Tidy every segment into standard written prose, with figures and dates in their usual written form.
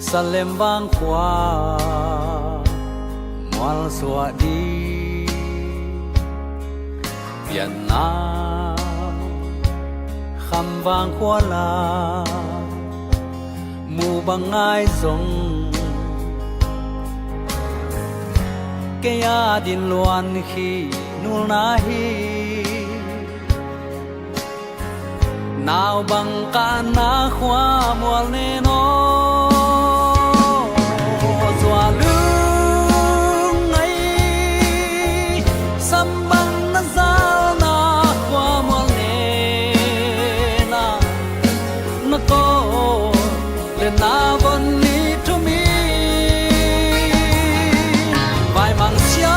สเลมบางขวามวลสวัสดีเปลี่ยนนาคำบางขวาลาหมู่บางง่ายทรงเกียดินลวนขีนูนาฮีนาวบังกานาความวลเนโนสวาลืงไงสัมบังนาซานาความวลเนนานาโกเลนาบันนีทุมีไวมังเสีย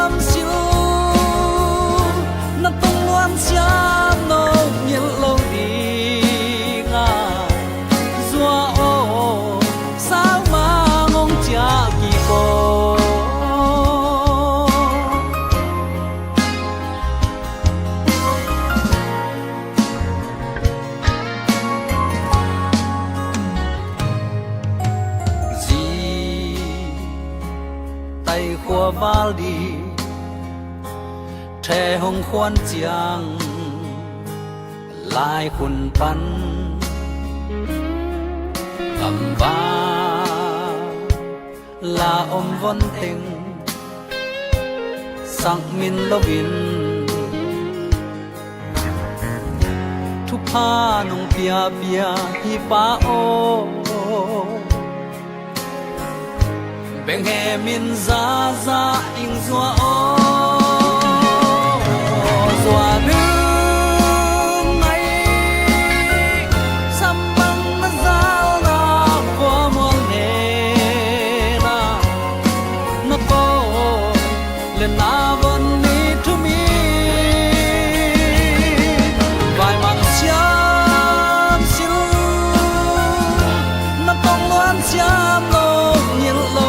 มสิลนาตงวันเสียมโนยิลโลดีงาซัวโอสาวมางงจากีโกขัววาลดีแท่หงควนเจียงลายคุณปันอำบาลาอมวนเต็งสังมินลวินทุพานงเปียเปียฮิปาโอBeng he min za za ing zua o zua lu ngai sam bang na za na kwa mo ne na na ko le na von ni to me vai mang xiam sil na tong loan xiam lo nhiên lo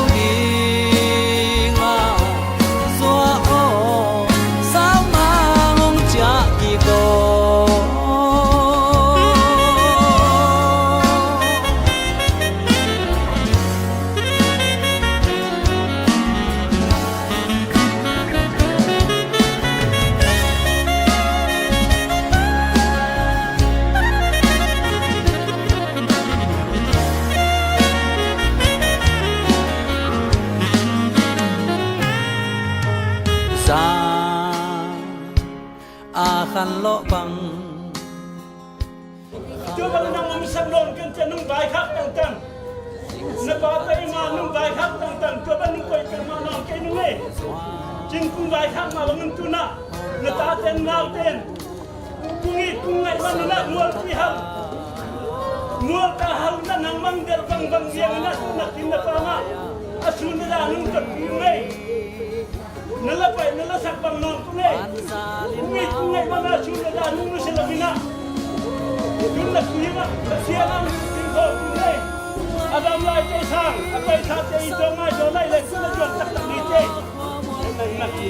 คันโลบัง Chưa bao năm ông sắp lộn kinh cho nung bài khác tăng tăng. Nó có tay mà nung bài khác tăng tăng. Chưa bao nung quay cần mà nong cây nung ấy. Chính cung bài khác mà bằng tu na. Nó ta tên ngao tên. Cung ý cung ngày mà nó nát muôn phi hăng. Muôn ta hăng ta nang mang đer vang vang riêng nát nát tin nát mà. Asun nó ra nung cật cung ấy. Nó là sắc bằng non cung ấy. Cung ngày mà asun nó ra nung nó sẽ là vina. Yun na kuya siya lang tingko tunay adam lai tay sang apay sa tay ito nga dolay le kuna jon tak tak dite nang naki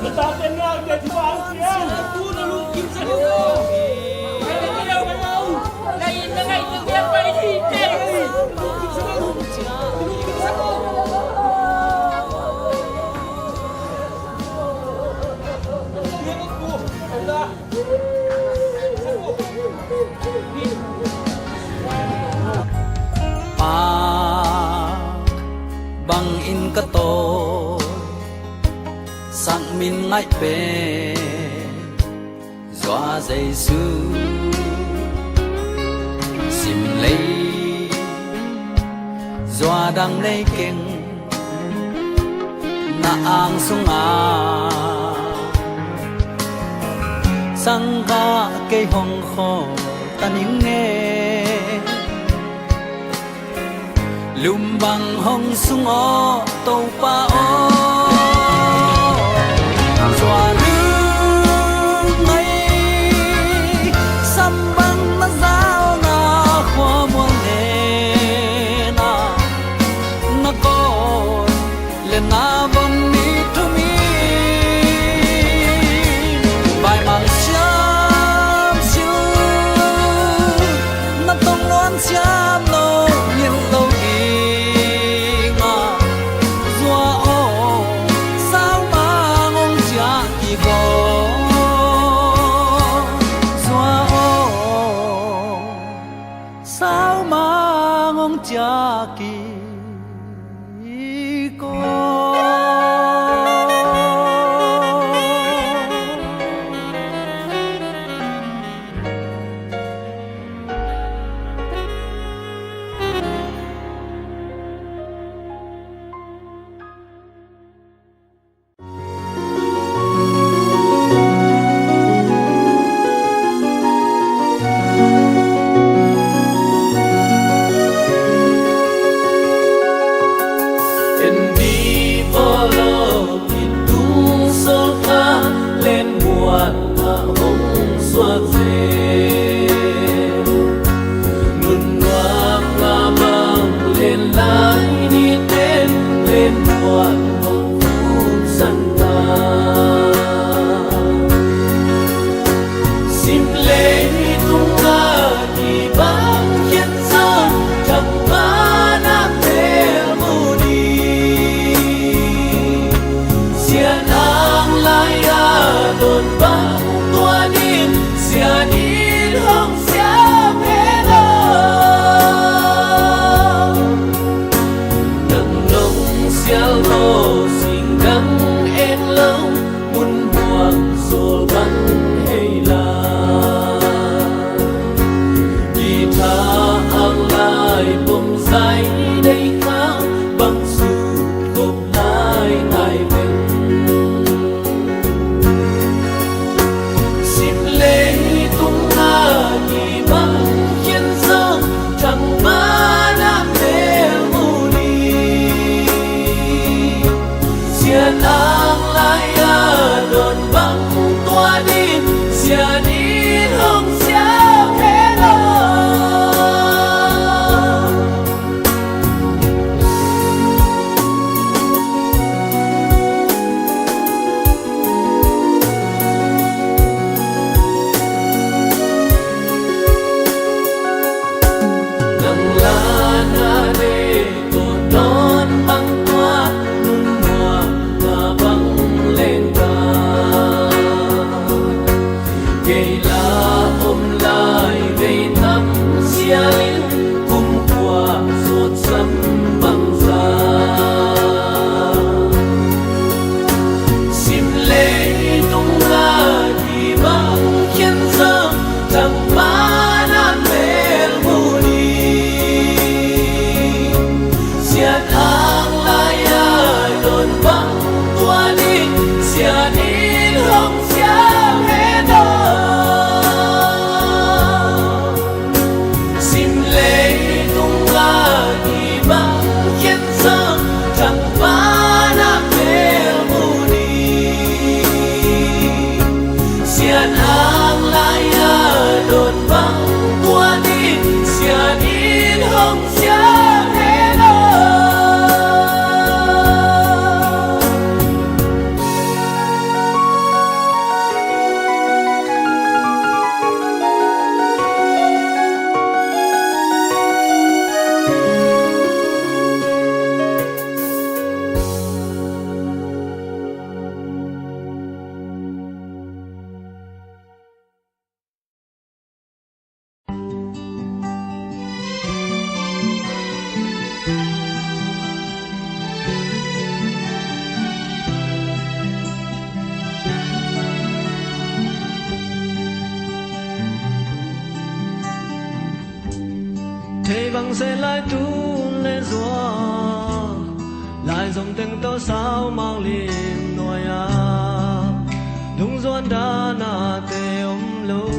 Natatin nga ang gajibaan siya Ako na lungkin sa nito Kaya Lain na ngayon ng yan pa dite Bang in ka to sang min ngai pe Doa Giêsu sim lei Doa dang nei keng na ang sunga sang ga ke hong kho taning nghe lum bang hong sung o tàu pa o Doa lưng ngay sam bang na giao na khoa muôn nè na na ko le ang laya đồn băng tua đi xia đi hồng xia thế đó nang la na đi tụt non băng tua nun mùa và băng lên ta gây la ôm lại gây thăm xia linh cùng qua ruột sâm băng ra sim lệ tung la thì băng khiến dâm chẳng ba nan bel muni xiết ang laya đồn băng tua đi xia đi hồng xia hết đó sim lệ tung la thì băng khiến dâm chẳng ba nan bel muni xiết ang laya đồn băng tua đi xia đi hồng xia hết đó thế bằng sẽ lại tu lên gió lại dòng tiếng tao sao mang liền nỗi à đúng doan đã na tê lâu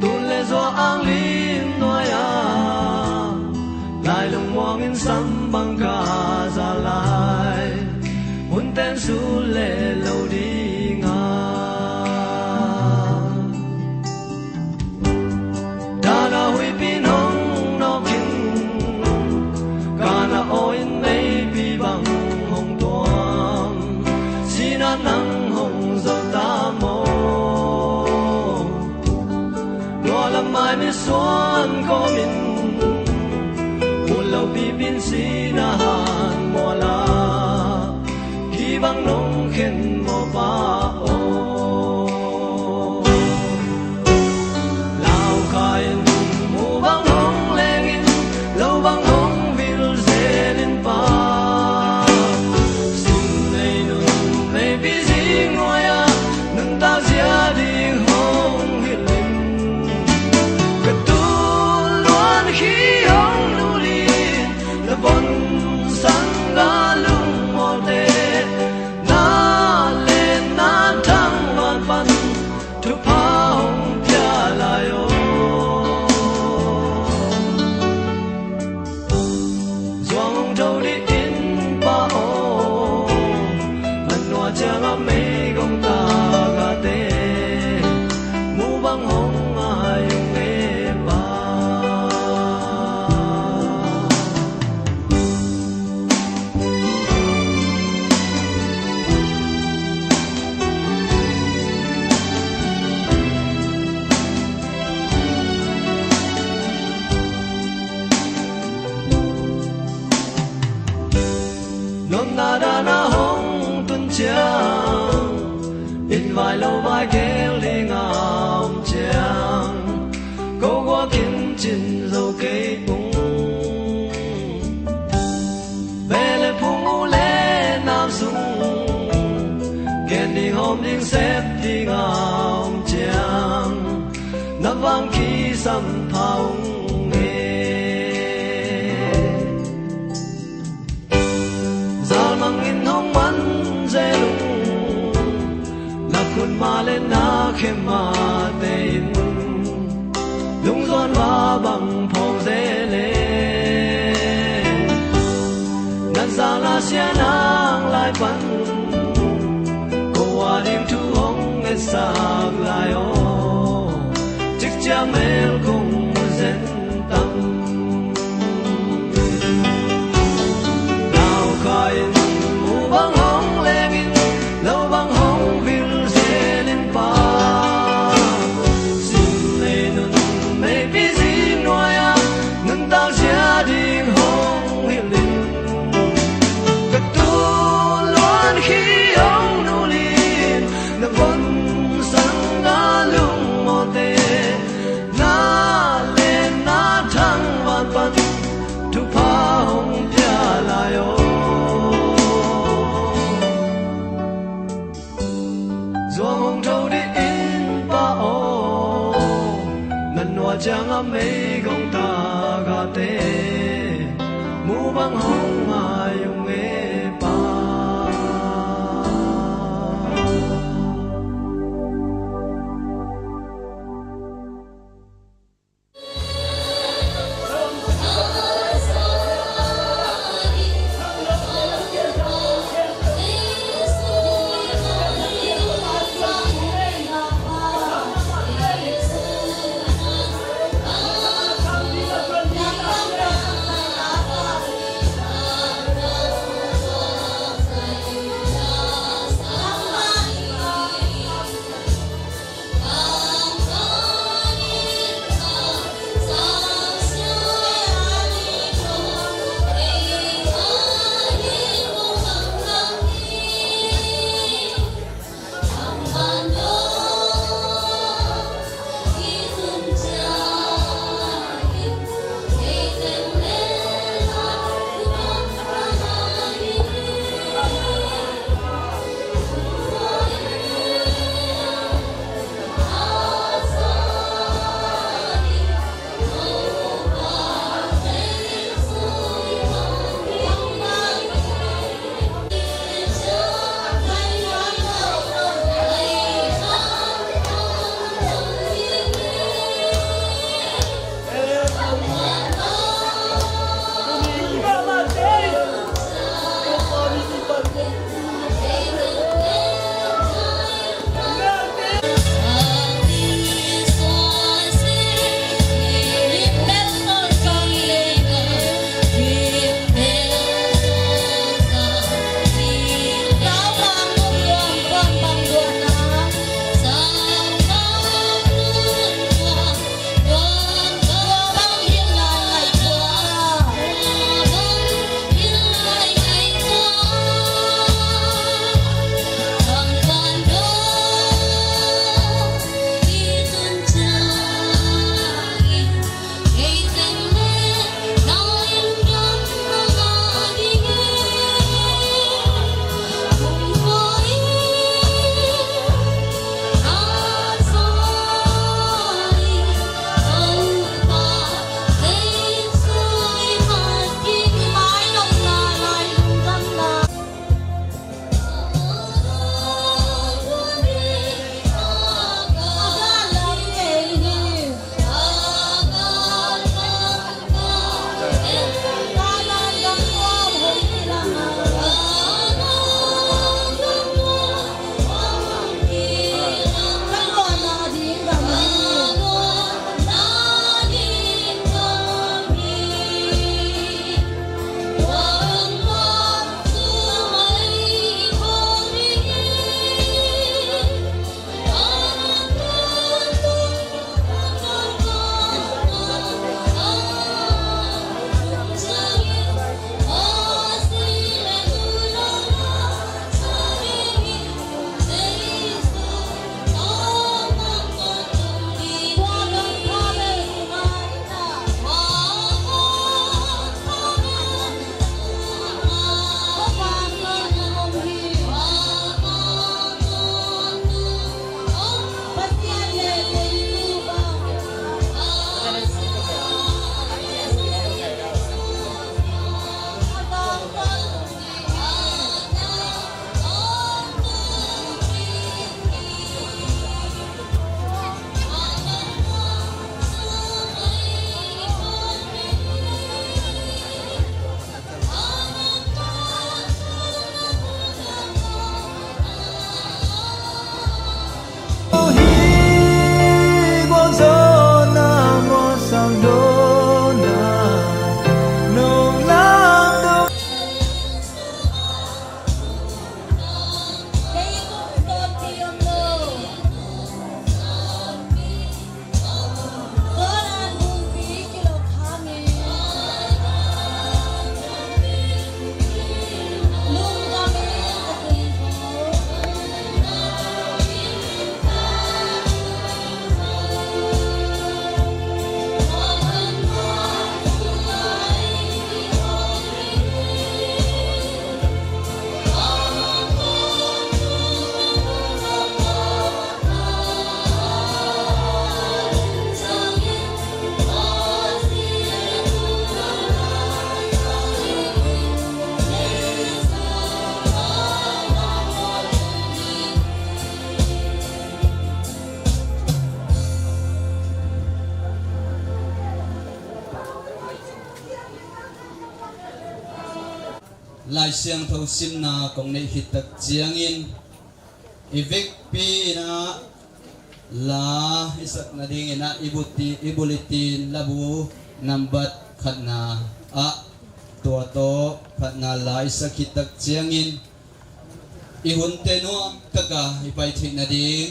tu lên gió ang liền nỗi à lại lòng mong in sắm bằng cả ra lại muốn tên su lệ lâu đi ngà Dana hui pin hong no king Kana oin mei pi bang hong tuam Sina nang hong zo ta mo Lo lam mai mi suan ko min Mun lau pi pin sina han mo la Ki bang nong khen mo pa o vài lâu vai kéo lên ngọc trang câu qua kiến trên dầu cây bung về lên phung lên nam sung kèn đi hôm đi xếp đi ngọc trang nắm vang khi sầm phong zal mang in hong man dê lung kun ma lên na khem ma tein lung zon va bang phong dê lê nan za la เสียนางหลายปันก็ว่าดิ่งทุกห้องเอสากหลายโอจิกจะเมลคงเส้นตังดาวคอยมูบังห้องเลวินแล้วบังห้องวิลเซลินปาสิ่งเลนุนไม่พิสิงหน่วยนึงตาเสียดิ่งห้องฮิลินกระตูล้วนขี้ห้องนูลินนับบนสังกาลุงโมเตนาเลนนาทั้งวันปันทุกพาห้องเปียลายโอGió hồng thâu đi in ba ô Ngân hoa chàng ấm mê gông ta gà tê Mũ băng hồng mà dùng nghe ba ลายเสียงทงซิมนาของในหิตักเจียงอินอีวิกปีนะลาอิสักนาดิ่งนะอิบุลิตินลาบูนัมบัดขัดนาอะตัวโตขัดนาลายสักหิตักเจียงอินอีหุ่นเตนัวตะกะอีไปทินาดิ่ง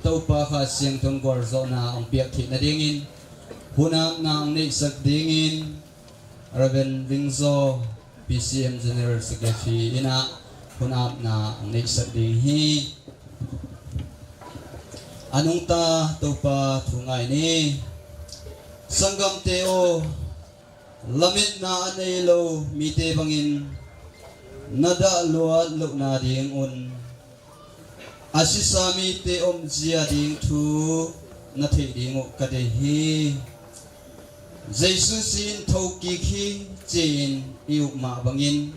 ตัวปะขาเสียงทงกอร์โซนาองเปียกทินาดิ่งอินหุ่นนางในสักดิ่งอินราเวนวิงโซPCM General Secretary ina hunap na ang next ding hi anong ta to pa thungay ni sanggam teo lamit na anay lo mite bangin nada luat lo na ding un asisami te jia ding thu na the ding o kade hi Jesus sin thoki khi chin iuk ma bangin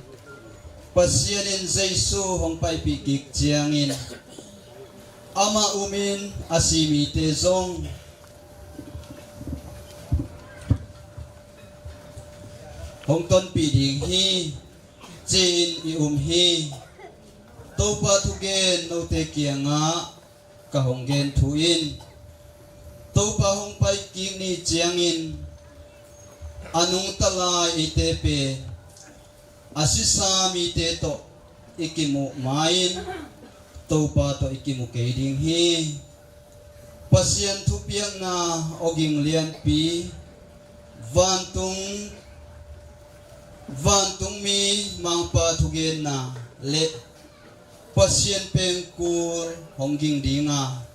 pasianin Jesus hong pai pi kik chiangin ama umin asimi te zong hong ton pi ding hi chin i hi to pa thu gen no te kianga ka hong gen thu in to pa hong pai king ni chiangin anung tala itepe asisami te to ikimu main topa to ikimu keding hi pasien thupiang na oging lian pi vantung mi mangpa thugen na le pasien pengkur hongging dinga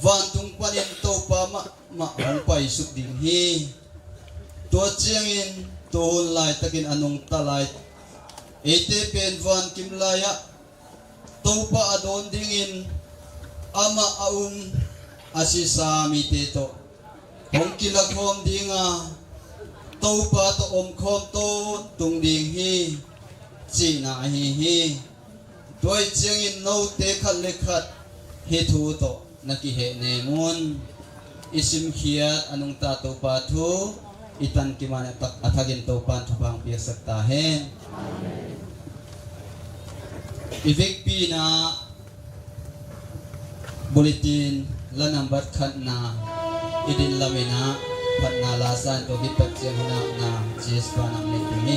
vantung panin topa ma hongpai suk ding hiตัวเจียงอินตัวลายตะกินอนงตะลายเอเตเป็นวันกิมลายะตัวปะอดอนดิงอินอามาอาอาศิสามิเตโตหงกิลักหอมดิงาตัวปะตอมคอมโตตุงดิงฮีจีนาฮีตัวเจียงอินโนเตขัดเล็กขัดเฮทูโตนักกิเหเนมุนอิสิมเขียอนงตาตัวปะทูitan kimana atagin topan thapang piasak tahen ivek pina bulletin la number khat na idin lamina phat na lasan to hipat chena na jes pa na ni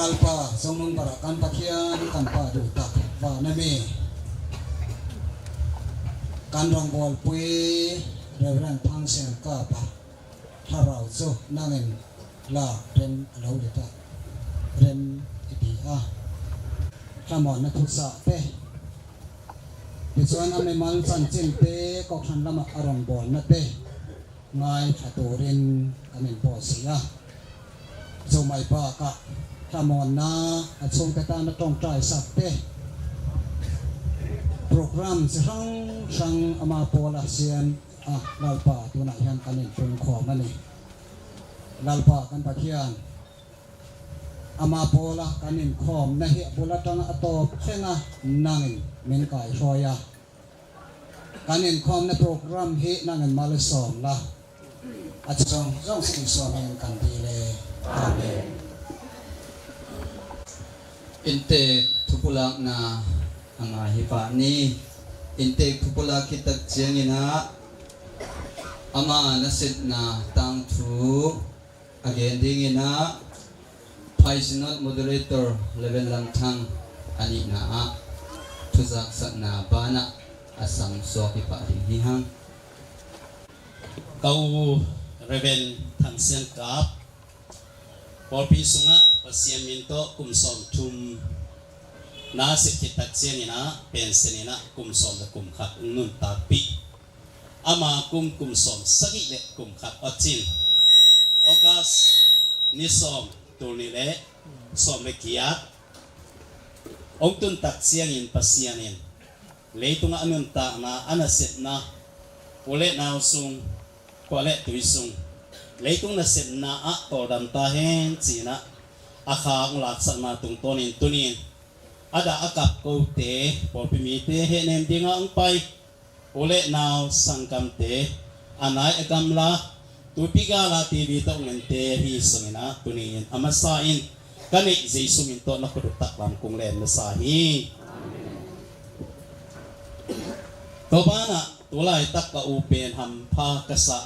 lalpa songmung para kan pakhian tanpa du tak wa nami kan rong bol pui reverend phang sen ka pa harau zo nangen la ren lo de ta ren ipi a kamon na phutsa pe ติส่วนอเมมันสันจินเตก็ขันละมาอารมณ์บอลนะเตง่ายขัดรินอเมนพอเสียจงไม่ปากะถ้ามอนนาอัดทรงแต่ตาตรงใจสักเตโปรแกรมสังอามาโพลาเซียนลาลปาตัวไหนยันกันเองเป็นของนั่นเองลาลปากันปะเทียนอามาโพลากันเองของนะเหี้ยโพลาจังอัตโตเช่นนั่งเมนกายชอยากันเองของในโปรแกรมเฮนั่งมาเลสอมละอาจจะต้องสิ่งส่วนเองกันดีเลยอาเมนอินเตทุปุลักนาอังอาฮิปานีอินเตทุปุลักคิตักเจียงินะอามานาสิตนาตังทูอเกนดิ้งินะไพซินัทโมเดเลเตอร์เลเวลลังทังอันนี้นะทุจักสักนาบานะอาสังโซกิปะริหิหังเกาเรเวนทังเซียนกับพอปีสุงะปัสยามินโตกุมสมทุมนาสิกิตักเซียนินะเป็นเซนินะกุมสมและกุมขัดนุนตาปีอามากุมสมสกิเลกุมขัดอจินออกัสนิสมตัวนี้เลสมเลกียองตุนตักเซียนินปัสยานินเลยตุงอนุนตานาอนาเสตนาโอเลนาวซุงโอเลตุยซุงเลยตุงนาเสตนาอะตอดันตาเฮนจีนะอาคางหลักสักนาตุงตัวนินตุนินอาดาอากับกูเตปอพิมีเตเฮเนมดิงอังไปโอเลนาวสังกัมเตอันไหนเอกัมลาตุปิกาลาทีวีตองเงินเตฮีสมินะตุนินอามาสาอินกันเอกเจสุมินโตนักปรุตักลำกุงเลนมาสาฮีตัวบ้านะตัวไล่ตักกะอูเป็นหัมพากษา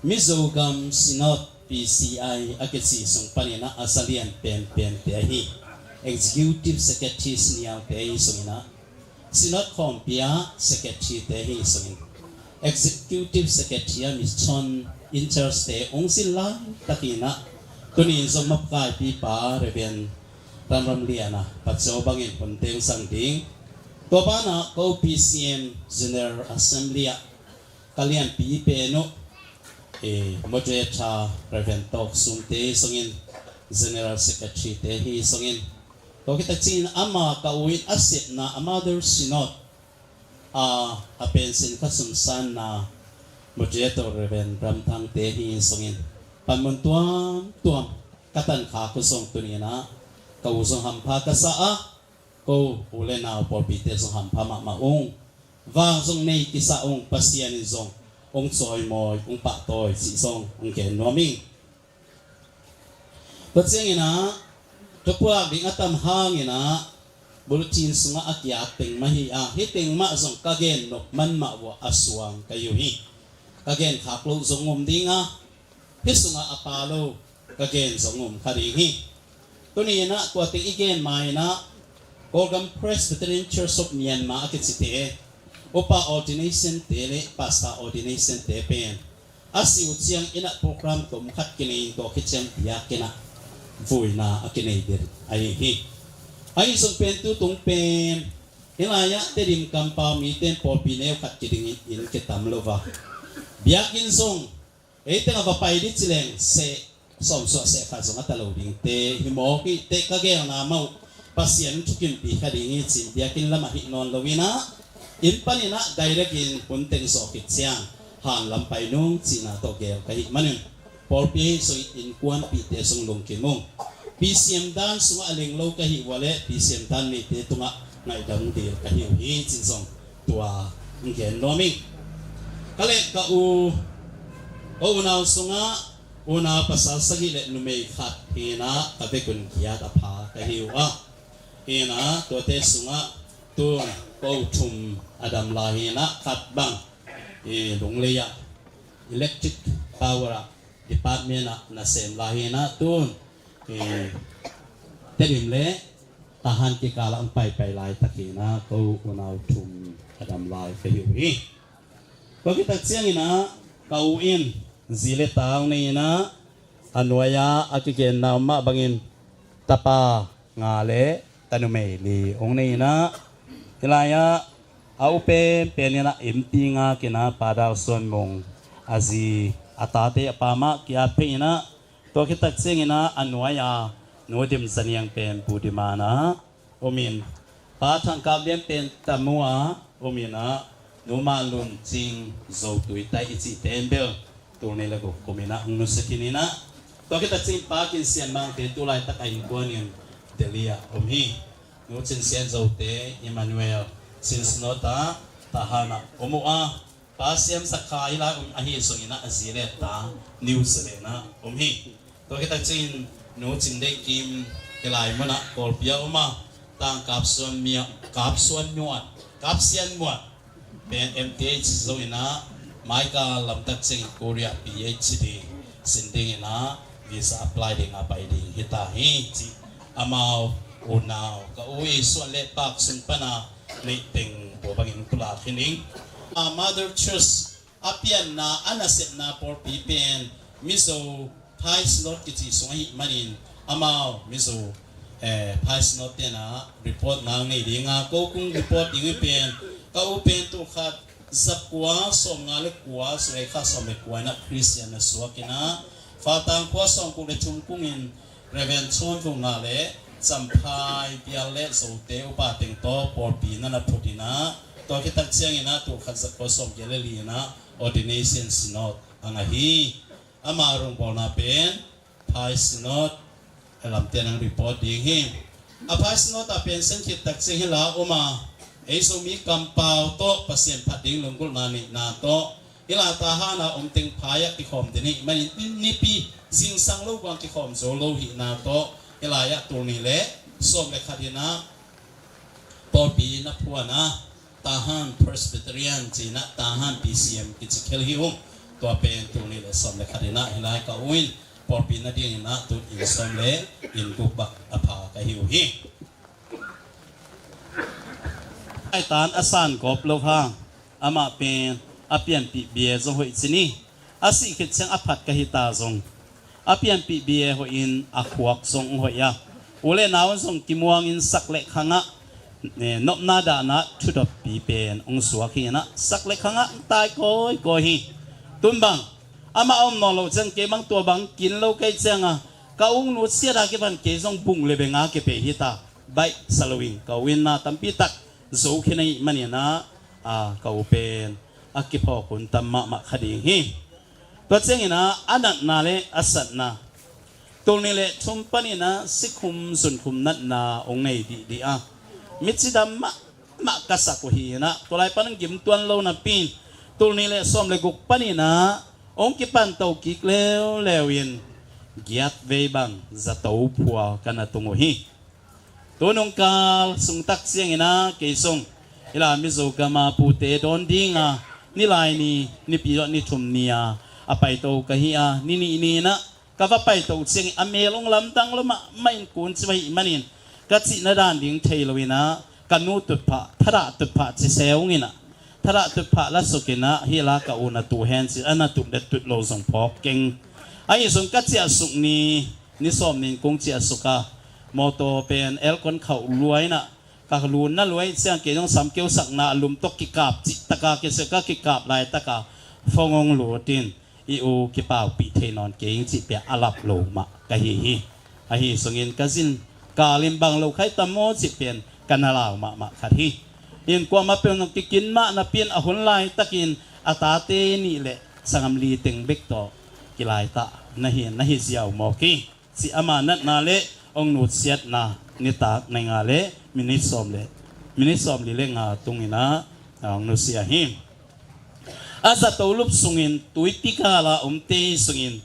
มิโซกัมสินอต PCI อาเกซีส่งปนินะอาซาเลียนเป็นเตฮี Executive Secretary สนิยาเตฮีส่งนะสินอตคอมพิยา Secretary เตฮีส่ง Executive Secretary มิชชันอินเตอร์สเตย์องศิลาตักินะตัวนี้ส่งมาปลายปีป่าเรเบียนตามรำเลียนะปัจจุบันเป็นคนเตงสังดิงตัวบ้านะก็ PCM General Assembly กาเลียนปีเปโนโมเดชาเรเวนตอกซุมเตส่งอิน General Secretary เตฮีส่งอินตัวคิดจีนอามาเกาวินอาเซตนะอามาเดอร์ซินอตอาเป็นสินค้าสมสันนะโมเดตอร์เรเวนรำทางเตฮีส่งอินปันมันตัวกัตันขาคุส่งตัวนี้นะเกาส่งหัมพากษาก็อุเลนาปอปิเตส่งหัมพามาองวางส่งในกิสาองปัสยานิส่งองซอยมอยองปะตอยสิส่งองเกนนวมิงตัวเสียงนะทุกพวกดิ่งอัตมหางนะบุรุษจีนสุงอากิอาติงมาฮีอาฮิติงมาส่งกะเกนนกมันมาว่าอสวงกะยุฮีกะเกนขับลูส่งงมดิ่งอ่ะฮิสุงอาปาโลกะเกนส่งงมคดีฮีตัวนี้นะตัวติงอีเกนมานะโปรแกรม Presbyterian Church of Myanmar อากิสิเตอุปา ordination เตเลปัสตา ordination เตเป็นอาศิวเชียงอินะโปรแกรมตุ่มขัดกินอินตัวคิดเชียงพิยากินะฟุยนาอากินเดร์ไอฮีไอส่งเป็นตัวตุงเป็นเฮลายะเตริมกัมปามีเต็มปอปีเนวขัดกินอินเกตัมโลวาเบียกินส่งเอเตงกับไปดิจิเลงเซสอมสวเซขัดส่งอัตโลดิงเตฮิโมกิเตกะเกลนามาpasien tukin pi khadingi chin biakin lama hi non lowina impanina directin punteng so kitchiang han lampai nung china to gel kai manung porpi so in kwan pi te sung lung kimung pcm dan sunga aleng lo ka hi wale pcm dan ni te tunga ngai dang de ka hi hi chin song tua ngen nomi kale ka u na sunga una pasal sagi le numei khat hina ka be kun kia ta pha ka hi wa inaตัวเตสุงะตัวก็ชุมอดัมลาหินะขัดบังหลงเลยะ electric power department นะเซมลาหินะตัวเตริมเละทหารกิกาลังไปลายตะกีนะก็อุณาชุมอดัมลายไปอยู่นี่ก็คิดตัดเสียงนะเกาอินziเลตาวนี่นะอันวายาอากิเกนนามาบังอินตะปางาเลตันุเมลีองนี้นะเวลายะ au pe ni na MP nga kina padal son mong azi atate apama kia pe ina to kita chingina anwaya nodim saniang pen pudimana omin pa thang ka lem pen tamua omina numa lun ching zo tui tai ichi tembel to ne la ko komina nu sakinina to kita ching pa kin sian mang te tu lai tak ai konin delia omi no chin sian zo te Emmanuel since nota tahana omua pasiam sakai la ahi sungina azile ta news le na omi to kita chin no chin de kim kelai mana kolpia oma tang kapsuan mia kapsuan nyuat kapsian muat pen MTH zoina maika lamtak sing Korea PhD sinding ina visa apply ding apai ding hita hi chi amao unao ka ui suan le pak sun pana nei ting bo bangin pula khining mother church apian na anaset na por pipen miso thai slot kichi songi manin amao miso pais not na report na nei dinga ko kung report ding pen ka open to khat zakwa som nga le kwa sre kha som le kwa na Christian na suakina fatang kwa som ku le chung kungin reven chon ku nga le sampai piale sote upa teng to por pi na na putina to kita chiang ina to khat zakwa som geleli na ordination synod angahi amarung bona pen pais not alam tianang report ding hi apais not apen sen khit tak se hila oma eiso mi kampau to pasien phating lungkul nani na to ila tahana omting phaya ki khom deni mani nipi jing sang lo wang ki khom zo lo hi na to ila ya turni le som le khadina porbi na phuana tahan presbyterian china tahan PCM ki chikhel hi hum to pen turni le som le khadina ila ka win porbi na ding na tu in som le in kubak apha ka hiu hi ai tan asan kop lo hang ama pen apian pi bie zo hoi chini asi khit chang aphat ka hita zong apian pi bie ho in akhuak song ho ya ule nawon song kimuang in sakle khanga nop na da na thudop pi pen ong suak hi na sakle khanga tai koi ko hi tumbang ama om no lo chang ke mang to bang kin lo kai changa ka ung nu sia da ke ban ke zong bung le benga ke pe hita bai salowing ka win na tampi tak zo khinai maniana ka open akipo kun tamma ma khading hi to chengina anat na le asat na tolni le thumpani na sikhum sun khum nat na ongnei di a michidam ma kasa ko hi na tolai panang gim tuan lo na pin tolni le som le guk pani na ong ki pan to ki lewin giat ve bang za to phua kana tungo hi tonong kal sung tak siang ina keisong ila mizo kama pute don dinga nilai ni pi ni thum nia apai to kahia ni na ka va pai to siang amelong lam tang lo ma main kun chai manin ka chi na dan ding theilowina kanu tu pha thara tu pha chi seungina thara tu pha la sukina hila ka una tu hen si ana tu de tu lo song phok keng ai song ka chi asuk ni som nin kong chi asuka moto pen el kon khau luai na ka lun na luai siang ke jong sam keu sak na lum tok ki kap chi taka ke se ka ki kap lai taka fongong lu tin i u ki pau pi the non ke ing chi pe alap lo ma ka hi songin kazin ka lim bang lo khai tamo chi pen kanala ma khat hi in kwa ma pen ki kin ma na pin a hun lai takin atate ni le sangam li teng bek to ki lai ta na hi ziaw mo ki si amanat na le ong nut siat na nitak na nga le minisom li le nga tungina ang nu sia him asa tolup sungin tuiti kala umte sungin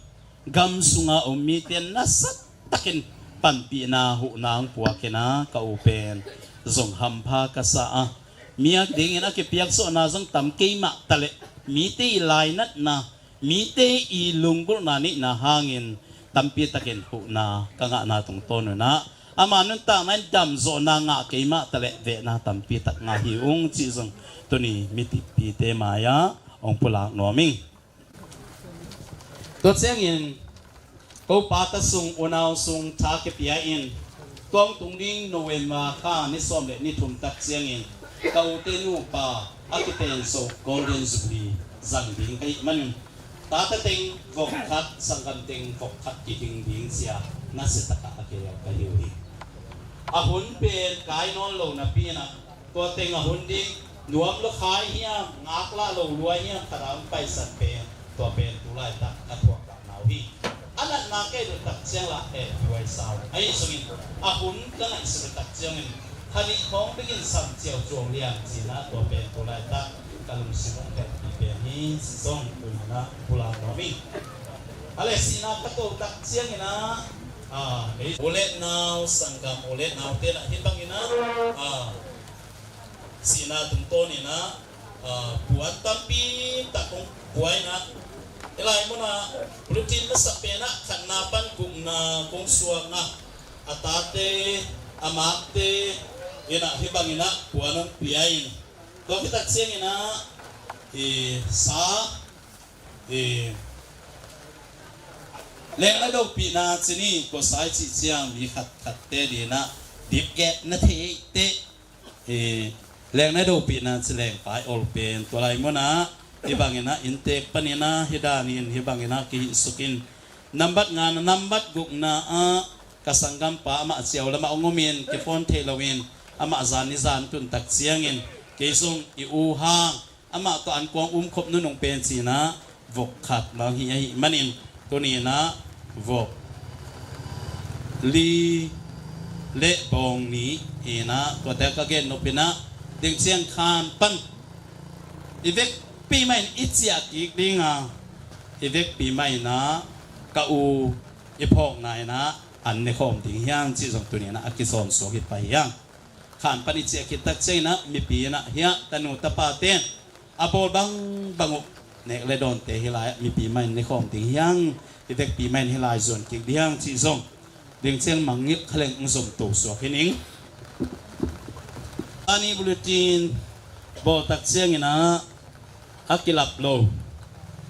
gam sunga umiten nasat takin pampi na hu nang puakena ka open zong hampa kasa miak dingin akipiak so na zong tamkei ma tale mite ilainat na mite ilunggul nani na hangin tampi takin hu na kanga na tung tono na amanun ta man dam zo na nga keima tale ve na tampi tak nga hiung chi zong tuni miti pi te maya ong pulak noming to chengin ko pata sung unaw sung ta ke pia in tong tung ding November kha ni som le ni thum tak chengin kau te nu pa akiten so golden jubilee zang ding kai man ta ta teng vok khat sangam teng vok khat ki ding ding sia na se taka akya ka hi ahun pen kai non lo na pi na to teng ahun ding nuam lo khai hia ngak la lo luai hia karam pai san pe to pen tu lai tak atwa ka nau hi alat na ke do tak siang la yuai sao ai sungin ahun ka na se tak siang hani khong begin sam chiao chong liang sina to pen tu lai tak kalum simong ke pe ni song tu na pula no mi ale sina ka to tak siang ina olet now sangam olet now te na hitang ina sina tum to ni na buat tapi takong buai na elai mo na rutin na sa pena kanapan kung na kung suwag na atate amate ina hibang ina buanong piyain to kita sing ina sa leng na do pi na chini ko sai chi chiang mi khat khat te di na dip get na the te leng na do pi na chleng pai ol pen to lai mo na ibangina intek panina hidanin hibangina ki sukin nambat nga nambat guk na kasanggam pa ama chiaw lama ongomin ke phone thelawin ama zan ni zan tun tak chiangin keisung I u hang ama to an kwang khop nu nong pen chi na vok khat mang hi manin to ni na vok li le bong ni ina to ta ka gen no pina ding chiang khan pan ivek pi mai ichia ki dinga ivek pi mai na ka u ipok nai na an ne khom ding hyang chi jong tu ni na akisom so ki pai yang khan pani che ki tak che na mi pi na hia tanu ta pa ten abol bang bangu nek le don te hilai mi pi mai ne khom ding hyang ivek pi mai hilai zon ki diang chi jong ding cheng mangip khaleng ngom to so hining ani bulletin bo tak cheng ina akilap lo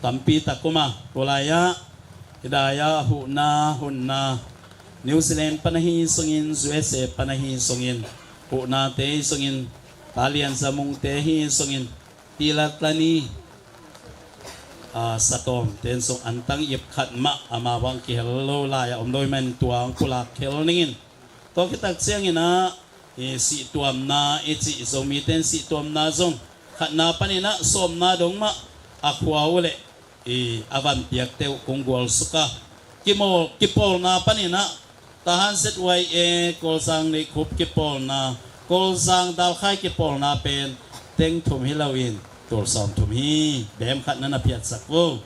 tampi takuma kolaya hidaya hunna New Zealand panahi sungin USA panahi sungin huna te sungin Balian samung te hi sungin tilatlani satom ten song antang ip khat ma amawang ki hello la ya omdoi man tuang pula khelningin to kitak chiang ina si tuam na ichi zomi ten si tuam na zong khat na panina som na dong ma akwa ule avan piak teu kongwal suka kipol na panina tahan set wai kol sang ni khup kipol na kol sang dal khai kipol na pen teng thum hilawin tol som thum hi bem khat na piat sakwo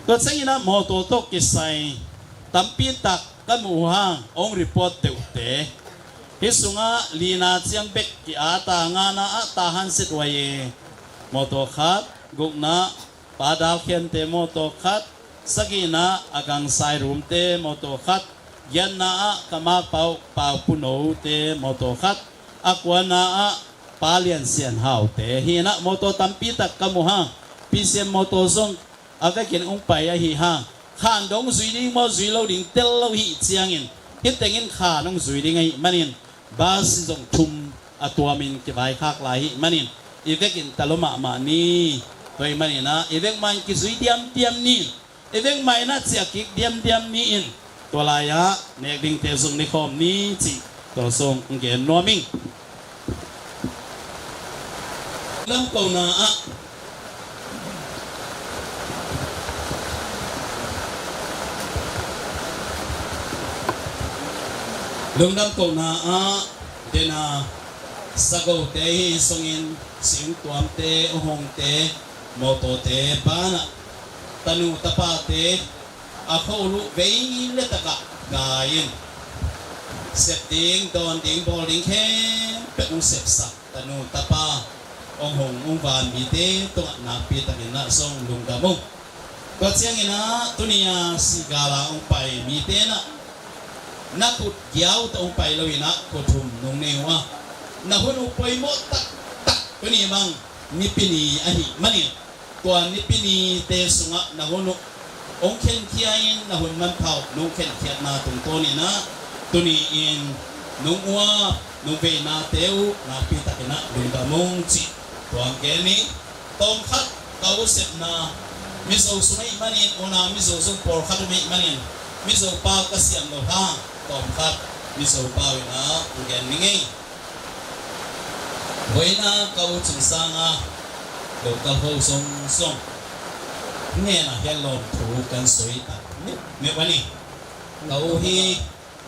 to changina mo to to kisai tampi tak kamu hang ong report teu te hisunga lina chiang bek ki ata nga na tahan set wai moto khat gukna padal khen te moto khat sagina agang sai room te moto khat yanna kama pau puno te moto khat akwana palian sian hau te hina moto tampi tak kamuha pisem moto zong aga ken ong pai hi ha khan dong zui ding mo zui lo ding tel lo hi chiangin hitengin kha nong zui ding ai manin bas zong thum atuamin ke bai khak lai hi manin ivekin taloma ma ni toy manina ivek man ki zui diam ni ivek mai na chia ki diam ni in tolaya nek ding te zung ni khom ni chi to song nge noming lam ko na lungdam ko na dena sago te hi songin sing tuam te ohong te moto te bana tanu tapa te akholu vein le taka gain setting don ding bowling khen pe u sep sak tanu tapa ohong van mi te to na pi tamina song lungdamong ko chiang ina tunia sigala ong pai mi te na nakut giau to ong pai lawina ko thum nong newa na hunu poi mo tak kuni mang nipini ahi mani tua nipini te sunga na hunu ong ken kiain na hun man pau nong ken kiat na tung toni na tuni in nung ua nung ve na teu na pita kena ding da mong chi tuang ke ni tom khat kau sep na mizo sungai manin ona mizo sung por khat me manin mizo pa ka siam no ha tom khat mizo pa na ngen ni ngai voina kau chung sanga lo ka ho song song nghe na hello thu kan soi ta me wani kau hi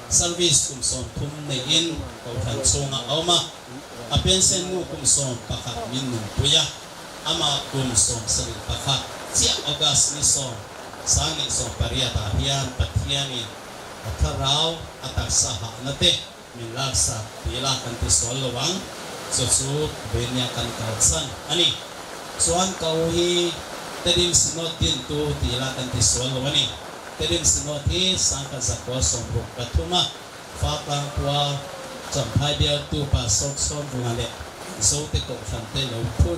service kum son thum nei in ko than chunga awma a pension nu kum son pakha min nu puya ama kum son sari pakha chia august ni son sangi son pariata hian pathiani atharau ataksa ha nate min laksa pila kan ti sol lawang so su benya kan kalsan ani suan kau hi tedim sinot din tu tila kan ti sol lawani tedim sinot hi sangka zakwa sombuk katuma fakang tua champai dia tu pa sok son bungale so te ko khante lo thun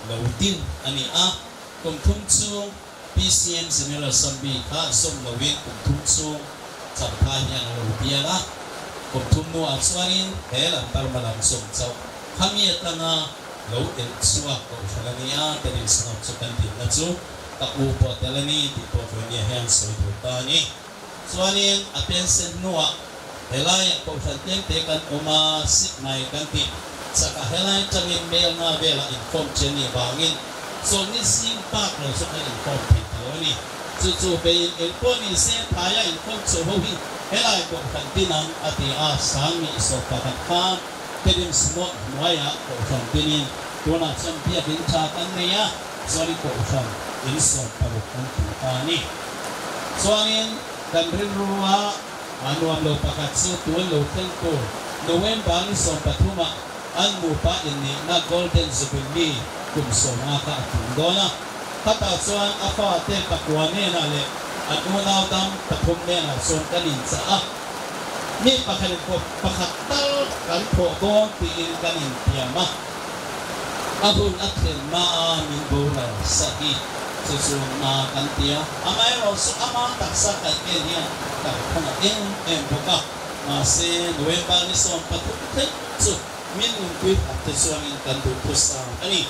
lo din ani a kum thum chung PCN General Assembly kha som lo win kum thum chung champai ya lo biala kum thum no aswarin hela tarmalam som chau khami tanga lo el suwa ko khalania tedim sinot chukan din na chu ka upo telani ti po venia hen so tu ta ni swanin atensen noa helai ko thaten te kan oma sik nai kan ti saka helai changin mail na vela inform cheni bangin so ni sim pak lo so kan inform ti ni chu be el poni se phaya inform so ho hi helai ko thantinang ati a sami so pa kha tedim smo noya ko thantinin tuna champia bin cha kan neya sori ko thang in so paru kan tani soangin dan rinruwa manuam lo pakatsu tuan lo tengko November ni so patuma an mupa ini na golden jubilee kum so ngaka atundona kata soan afa te pakwane na le anunaw dam patum ne na so kanin sa ni pakal ko pakatal kan po go tiin kanin piyama abun akhir ma min bola sahi susun na kantia amai ro su ama taksa ka kenya ka khana en boka mase November ni so patu te su min ungkui atte suangin kan du pusa ani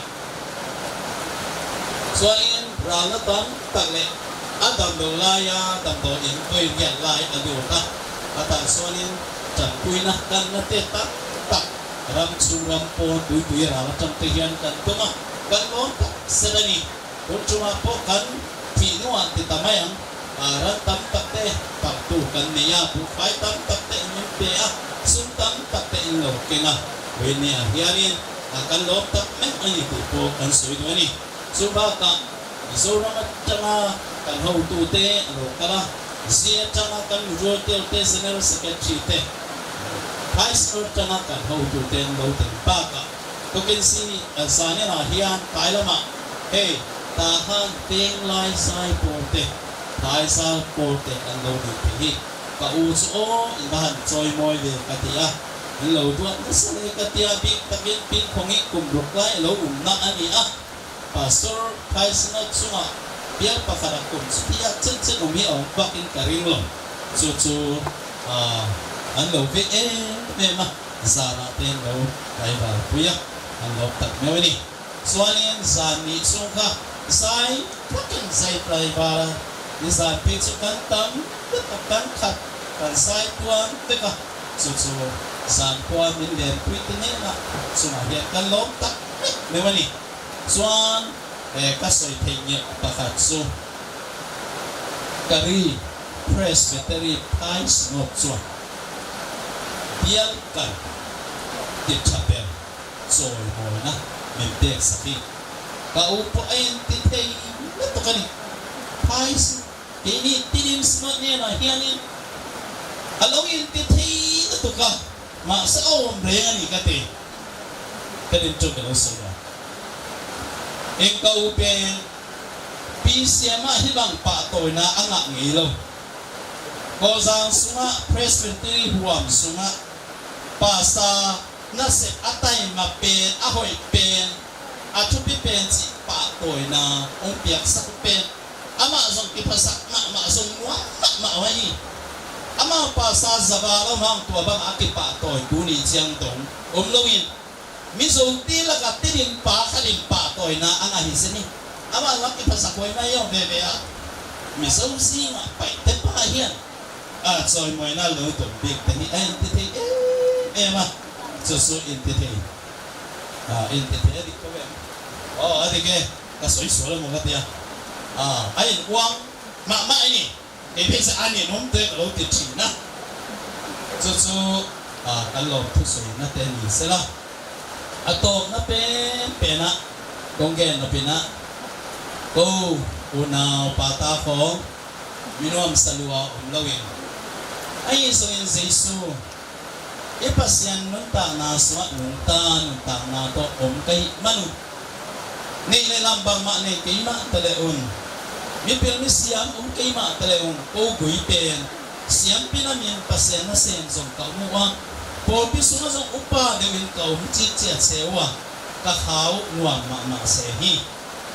suangin ralatan takle adam do laya dam do in koi nyan lai adu ta ata suangin chan kuina kan na te ta tak ram suram po du rala cham te hian kan tuma kan mo sedani cuma pokan pinuan ti tamayang aran tam takte taktu kan niya bu pai tam takte nyempe sun tam takte lo kenga weni ahiarin akan lo tak men ani tu po kan suidwani subaka isora changa kan hau tu te lo kala sia changa kan rotel te sener secretary te vice changa kan hau tu te lo te paka to ken si asane na hian kailama hey tahan ting lai sai porte tai sal porte an lo ni pi ka u so iban choi moi le katia lo tuan sale katia big takin pin khongi kum rok lai lo na ani pastor paisna chunga biar pakara kum pia chen chen umi on bakin karing lo chu an lo ve me ma zara ten lo kai ba puya an lo tak me ni suanin zani sungka sai pakin sai trai bara ni sai pichu kan tam kan khat kan sai tuan teka chu san tuan min den puitne na suma hian kan lom tak me wani suan ka soi thenya pakhat su kari presbytery ties not so bial kan ti chapel soi mo na min tek sakhi ka upo ayin ti thei na to kani ties ini tinim smart ne na hianin alawin ti thei na to ka ma sa om rengani ka te kadin to ka so ya en ka upen PCMA hibang pa to na anga ngilo ko sang sunga presbytery huam sunga pasta na se atay mapen ahoy pen atupi pen si pa to na umpiak sa pen ama zong kipasak ma zong wa ma wani ama pa sa zabalo hang tua bang akipa toy buni jiang dong lowin mi zo ti la ka tin pa khalin pa toy na anga hiseni ama la ki pasakoi na yo bebe a mi zo si ma pai te pa hian a choi moi na lo to big te ni en te ma so in te in te di ko ve adi ke ka soi so mo ka tia ai wang ma ni e pe sa ani nom te lo te chi na so kan lo tu so na te ni sela ato na pe na donggen na pina ko una pata ko minum salua lawin ai so in jesu e pasyan nun ta na swa nun ta na to kai manu ni le lambang ma ni kai ma teleun mi pirmi siam kai ma teleun ko gui pen siam pinamin pasyan na sen zong ka muwa po pi suma zong upa dewin ka chi chi sewa ka khau nuam ma se hi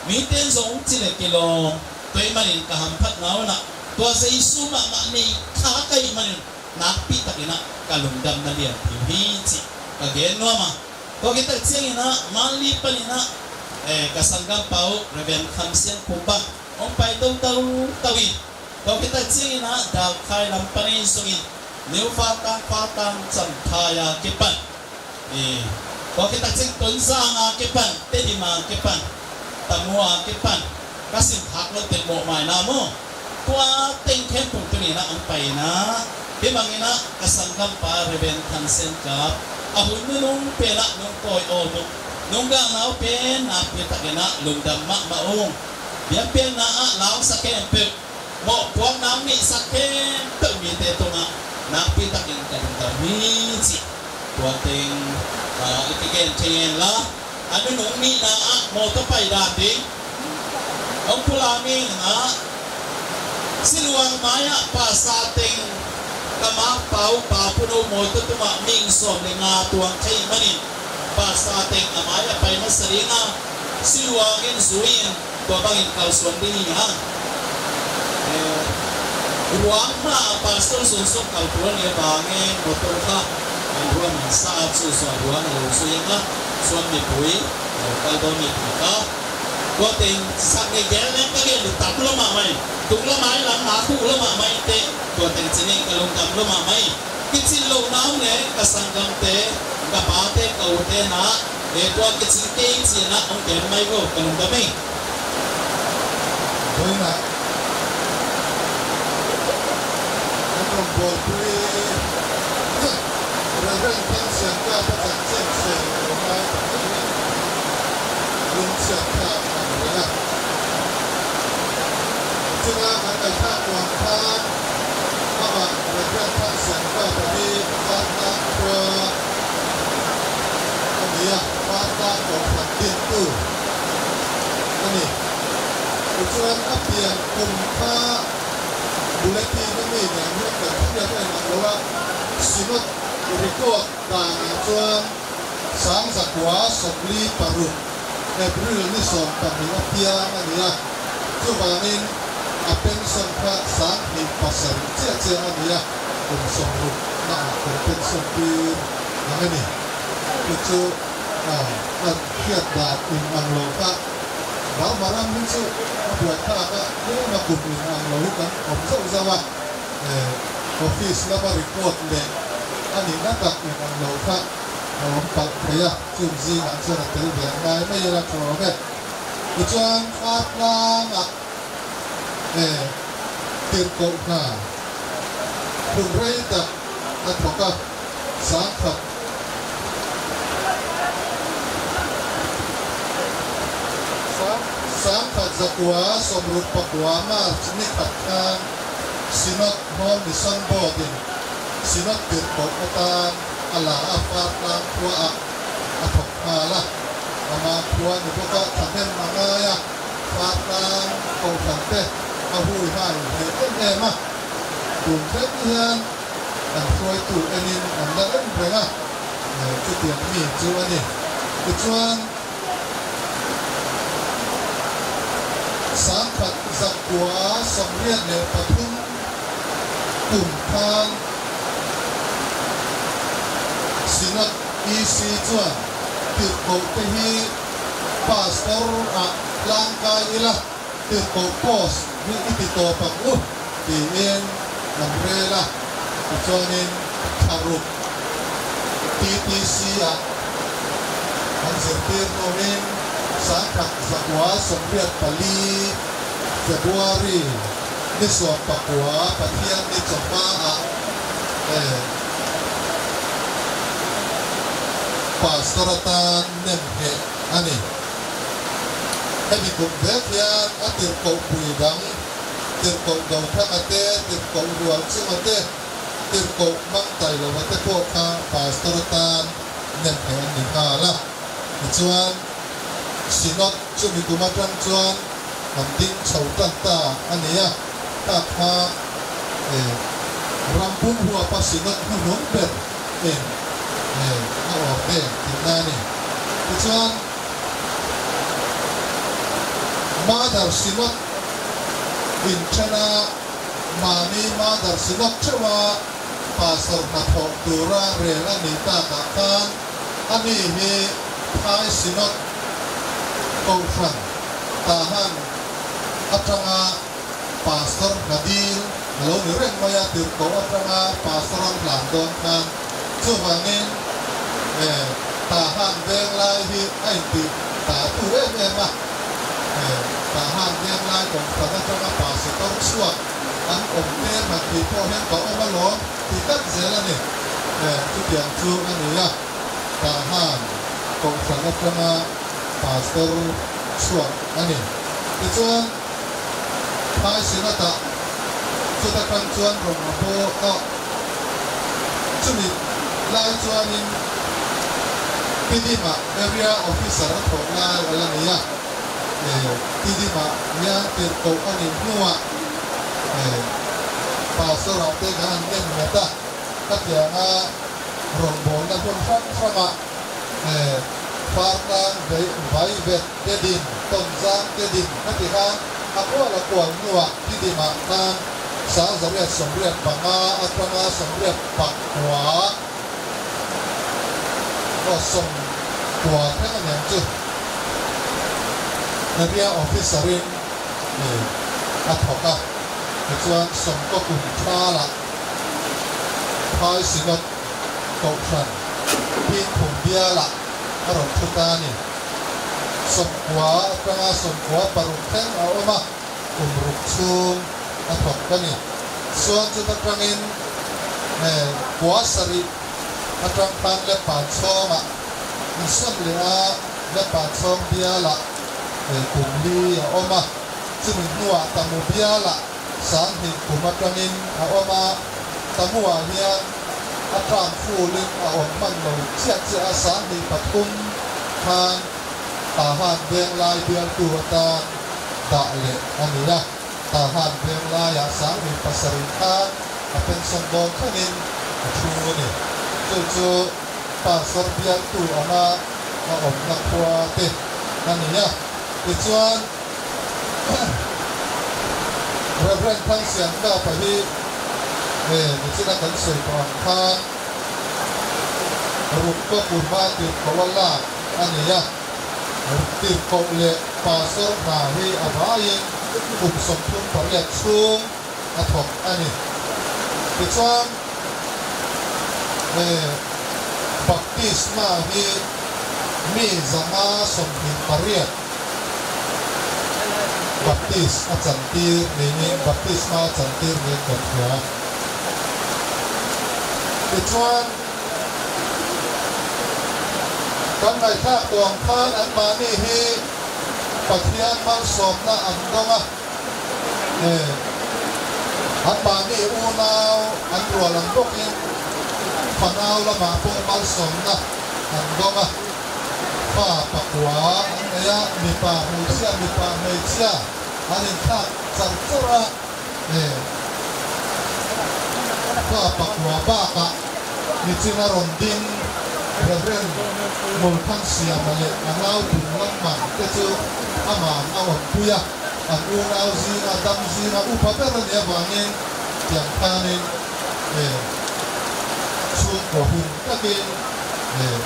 mi ten zong chi le kilo toy manin ka hamphat naw na to sa isu ma ni kha kai manin na pi takina kalungdam na lian hi chi ka gen no ma ko kita chingina mali panina kasanggam pau reben khamsian kuba ong pai tawi ko kita chingina dal khai lam pani sungin new fatang cham thaya kipan ko kita ching ton sa nga kipan te di ma kipan tamua kipan kasim hak lo te mo mai na mo tua teng khem pung tu ni na ang pai na di mangina kasanggam pa reben khamsian ka ahun nung pela nung koi o nung ga nau pen na pita gena lungdam ma maong biang pen na law sa kempe mo puang na mi sa kempe mi te to na pita gen ka mi chi tuateng ikigen chen la anu nung mi na mo to pai da ding ông pula mi na siluang maya pa sa teng kama pau pa puno mo to tuma ming som le nga tuang kai manin pa sa teng amaya pai na saringa siluangin zuin to bangin kalsuan din ha ruang ma pastor so kalpuan ye bangin motor ka ruang sa su so ruang lo su yang ha suan mi pui kal do mi ka ko ting sang ge gel ne ka ge tak lo ma mai tuk lo mai lam na khu lo ma mai te ko ting chini ka long kam lo ma mai kitsin lo naw ne ka sanggam te ka pa te ka u te na e to kitsin ke chi na ong ke mai go ka long da mai Hoy na ang bol pre Reverend Tansian ka pa sa sense mai lung siya ka na Tunga ang kaitakwan ka Mama Reverend Tansian ka pa di Pata kwa Kaniya Pata kwa Patin tu Ani Ucuan apian kumpa Bulati nami na Mereka tidak ada bahwa Sinut record dan Ucuan Sang sakwa Sokli parut April ni som Pamil apian Aniya Cubanin Apen sompa Sang ni pasar Cia aniya Kum somruk Na apen sompir Nangani Ucu Kiat dat Ang loka Bang marang minsu buat ka ni makumin ang lahukan omsa usawa office la ba record le ani natak ang lahuka ompak kaya sumzi ang sa tel biang ngai mai ra chobe uchuan fatlang tirko na purreita at baka sangkat Sangkat zakwa somrut pakwa mar chinikat kan sinot hon nisan bodin sinot tirkot atan ala afat lang kwa atok ala ama kwa ni boka tamen mangaya fatang ko kante ahui hai he ema tun tetian an khoi tu enin an la en brenga chu tian mi chu ani chuan Sangkat zakwa somriat le patung กลุ่มทางสินักอีซีจวนติดโกไปฮีพาสตอร์อะลางกายอีละติดโกโพสมีอิติโตปักอุตีเอ็นนัมเรล่ะจวนนินคารุทีทีซีอะอันเสตีโนเอนสังกัดสักวาสมเด็จปาลีเฟบรุอารีนิสวาปักวาปะเทียนนิจมาอะpastoratan nemhe ani hemi kum vekian atir ko puidang tir ko gau thang ate tir ko rual chimate tir ko mang tai lo ate ko kha pastoratan nemhe ani hala chuan sinot chumi kumatran chuan hamding chautan ta ania ta kha rampun huwa pasinot hunong berเอาออกเป็นถึงได้นี่ส่วนมาดาร์สินอตอินชนะมานีมาดาร์สินอตเชื่อว่าภาษาหน้าทองตัวราเรื่องนี้ตาตากันอันนี้มีท้ายสินอตกองขันทหารอัตราภาษานาดีลเราเรื่องมายาติดกับอัตราภาษาหลังดอนกันช่วงนี้ทหารเวียงลายที่ไอ้ติดตาตัวเองมาทหารเวียงลายของคณะกรรมการสิต้องช่วยอันองค์เทพมาที่พ่อเห็นก็เอามาล้อมที่ตั้งเสียแล้วนี่ทุกอย่างช่วยอันนี้ละทหารของคณะกรรมการสิต้องช่วยอันนี้ที่ส่วนภายศิลปะสุดท้ายการส่วนของพวกก็จะมีลายส่วนนี้ที่ดีมาเอเรียออฟฟิศระของลายอะไรเนี่ยที่ดีมาเนี่ยเป็นตัวอันนี้หัวภาษาเราเต็งอันเล่นเมตาก็จะมาโรงบอลกันจนฟังฟังอ่ะฟาร์ตังใบเบ็ดเดดินต้นจางเดดินก็ที่ข้างอักว่าละกวนหัวที่ดีมาทางสาวสำเร็จปังอาอัตมาสำเร็จปักหัวก็ส่งตัวแค่นั้นจุดนักเรียนออฟฟิศเรียนอัฐกะส่วนส่งก็กลุ่มชาละพายสินตกขันพินถุงเบียละอารมณ์ทุตานี่ส่งหัวกระส่งหัวปรุงแท่งเอามากลุ่มรุกชูอัฐกะนี่ส่วนจุดกลางอินหัวสริอัตรังปันและป่าชมอ่ะมีส่วนเหลือและป่าชมเบียละกลุ่มลีเอามาซึ่งหัวตามุเบียละสามหินกลุ่มอัตรังอินเอามาตามัวเฮียอัตรังฟูลิงเอามันลงเชี่ยเจ้าสามหินปัทุมทางทหารเบียงลายเบียงตัวตาตะเละอันนี้นะทหารเบียงลายสามหินปัสริทานเป็นสมบูรณ์ขึ้นชูนี่จู่ๆภาษาเบียร์ตัวมาอมนักวัวเตะนั่นนี่นะส่วนเรื่องทางเสียงก็ไปที่นี่ที่นักการสื่อของทางรูปก็ปุ่นมาติดกับวันละอันนี้นะติดกับเละภาษาหน้าที่อะไรกลุ่มสมทุนผลิตสูงอัฐบอันนี้ส่วนบัพติศมาที่มีสมาสมหินปริยบัพติศอาจารย์ตีนี่บัพติศมาอาจารย์ตีนี่กับหัวส่วนกันในท่าตัวพานอันมานี่ที่ปัจจัยมันสมนะอันตรงอันมานี่อูนาวอันรัวหลังตกยิงฝันเอาละมาพวกมันสมนะอันก็มาป้าปักหัวอันนี้มีป้าหูเชี่ยมีป้าไม่เชี่ยอันนี้ข้าจังจุระป้าปักหัวบ้ากะมีจินารอนดินเรื่องมูลขั้นเสียมาเลยอันเอาถึงน้ำมันก็จะอามันเอาปุยอันอูนเอาจีนดำจีนอุปเปอร์เนี่ยบางอย่าง อย่างท่านี้ช่วงก่อหุ่นก็กิน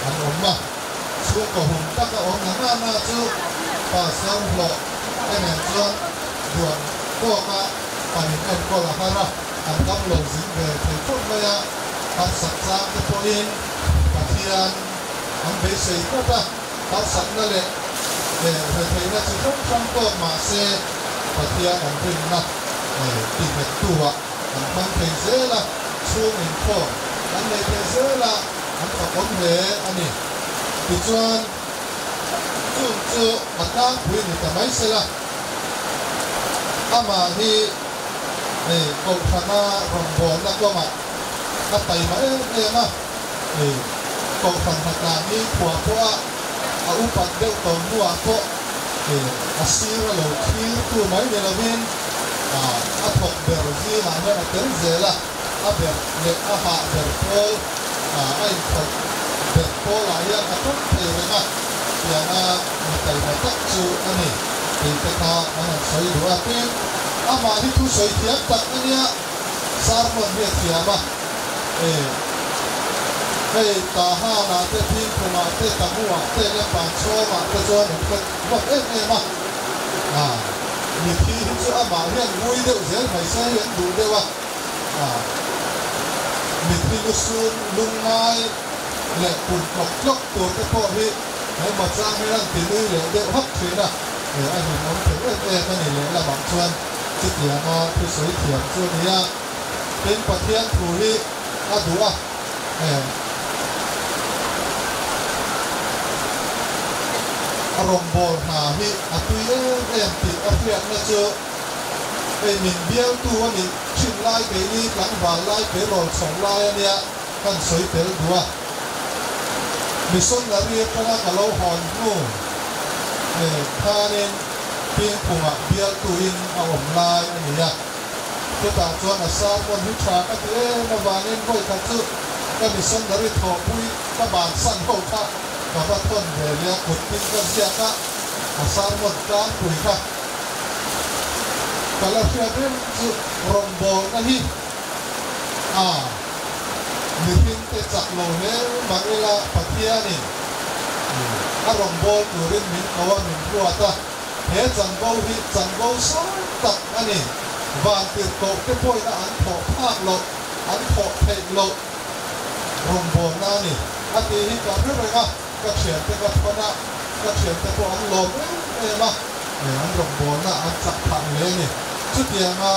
อันอมมาช่วงก่อหุ่นก็อมหน้าจูป่าเสียงหลอกไอ้แม่จวนด่วนก็มาปานิเอ็นก็ละฮาระอันกำลังสิงเกิดถึงคนเมียปัสสักสักที่พออินปัทยานอันเบสิกก็ได้ปัสสักนั่นแหละเพื่อให้เราจะต้องฟังก็มาเสปัทยานอันเป็นนักตีเม็ดตัวอันมันเป็นเสละช่วงอินโฟอันในเป็นเสละอันกับคนเหล่อันนี้ที่จวนจู่อันนั้นคุยนี่แต่ไม่เสละอามาที่กองทัพรองบอลนักว่ามาถ้าไปมานะกองทัพนักการนี้ผัวเอาอุปกรณ์เด็กตัวนัวก็อาศัยเราที่ตัวไม่เดลวินอาทอกเบอร์ซีหาเงินเต็มเจละอาเบอร์เล็กอาหาเบอร์โพไอ้ทอกเบอร์โพหลายอย่างอาทุกเรื่องนะอย่างมีแต่มาตักจูอันนี้เป็นแต่ข้าอันนั้นใช้ดูอาเป็นอามาที่ทุกส่วนที่ตักนี่สารมันเรียกที่อามาตาห้านาเตพิงพมาเตตามัวเตเล็บปานโชมาเตจวนเตวัดมามีที่ที่อามาเรียนวุ้ยเดียวเสียไม่ใช่เรียนดูเดียวมีที่ลุสุนลุงไม้เล็บปุ่นกบล็อกตัวเตพ่อที่ให้มาจ้างให้นั่งตีมือเหลวเดียวฮักเสียนะไอ้หนุ่มน้องถึงนั่นนี่เลยละบางชวนจุดเดียวมาผู้สวยเถียงช่วงนี้เป็นประเทศผู้ที่ดูอารมณ์บอลหาฮิอาตุยติอาเฟียนนะเจอมินเบียวตัวนี่ชิมไล่ไปนี่หลังบาลไล่ไปรอสองไล่เนี่ยกันสวยเต๋อดัวมิส่วนละเรียกพนักเราหอนนู่ท่านี่เพียงผงเบียวตัวอินเอาอมไล่เนี่ยก็ต่างชวนอาสาวันวิชาก็เอ๊ะมาบ้านนี้ก็ขัดจุก็มิส่วนละเรียกทอปุยก็บานสั้นเข้าท่ากับว่าต้นเรียกขุดปิ้งกันเสียก็อาสาหมดการปุยค่ะแต่ละเชื่อเรื่องจุรองบอลนั่นที่มีปิ้งเตะจักรโลเล่บางเวลาปัทยานี่รองบอลตัวเรื่องมินเขาว่ามินรัวตาเฮ้จังโบฮิจังโบสองตักอันนี้บางติดโตเก็บป่วยนะอันถอภาคโลอันถอเทโลรองบอลนั่นนี่อาทิตย์กับเรื่องอะไรก็เฉียนแต่กับคนน่ะก็เฉียนแต่พวกอันลมมาอันรองบอลน่ะอันจับพังเลยนี่ชุดเดียวมา